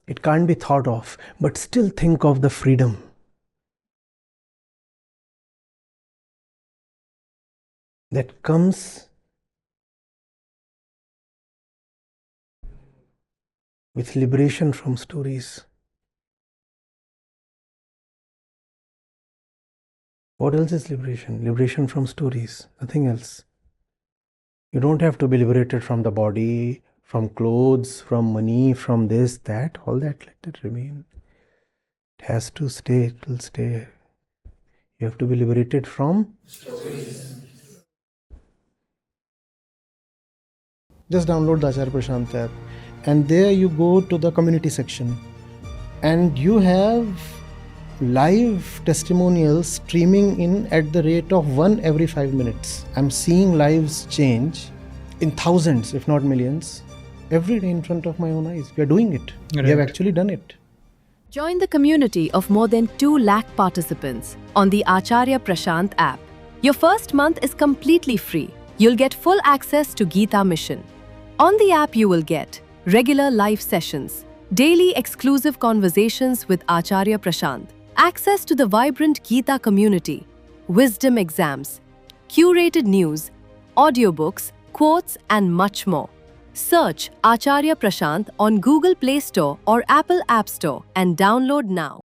It can't be thought of, but still think of the freedom. That comes with liberation from stories. What else is liberation? Liberation from stories, nothing else. You don't have to be liberated from the body, from clothes, from money, from this, that, all that, let it remain. It has to stay, it will stay. You have to be liberated from stories. Just download the Acharya Prashant app, and there you go to the community section, and you have live testimonials streaming in at the rate of 1 every 5 minutes. I'm seeing lives change in thousands, if not millions, every day in front of my own eyes. We are doing it. Right. We have actually done it. Join the community of more than 2 lakh participants on the Acharya Prashant app. Your first month is completely free. You'll get full access to Gita Mission. On the app, you will get regular live sessions, daily exclusive conversations with Acharya Prashant, access to the vibrant Gita community, wisdom exams, curated news, audiobooks, quotes, and much more. Search Acharya Prashant on Google Play Store or Apple App Store and download now.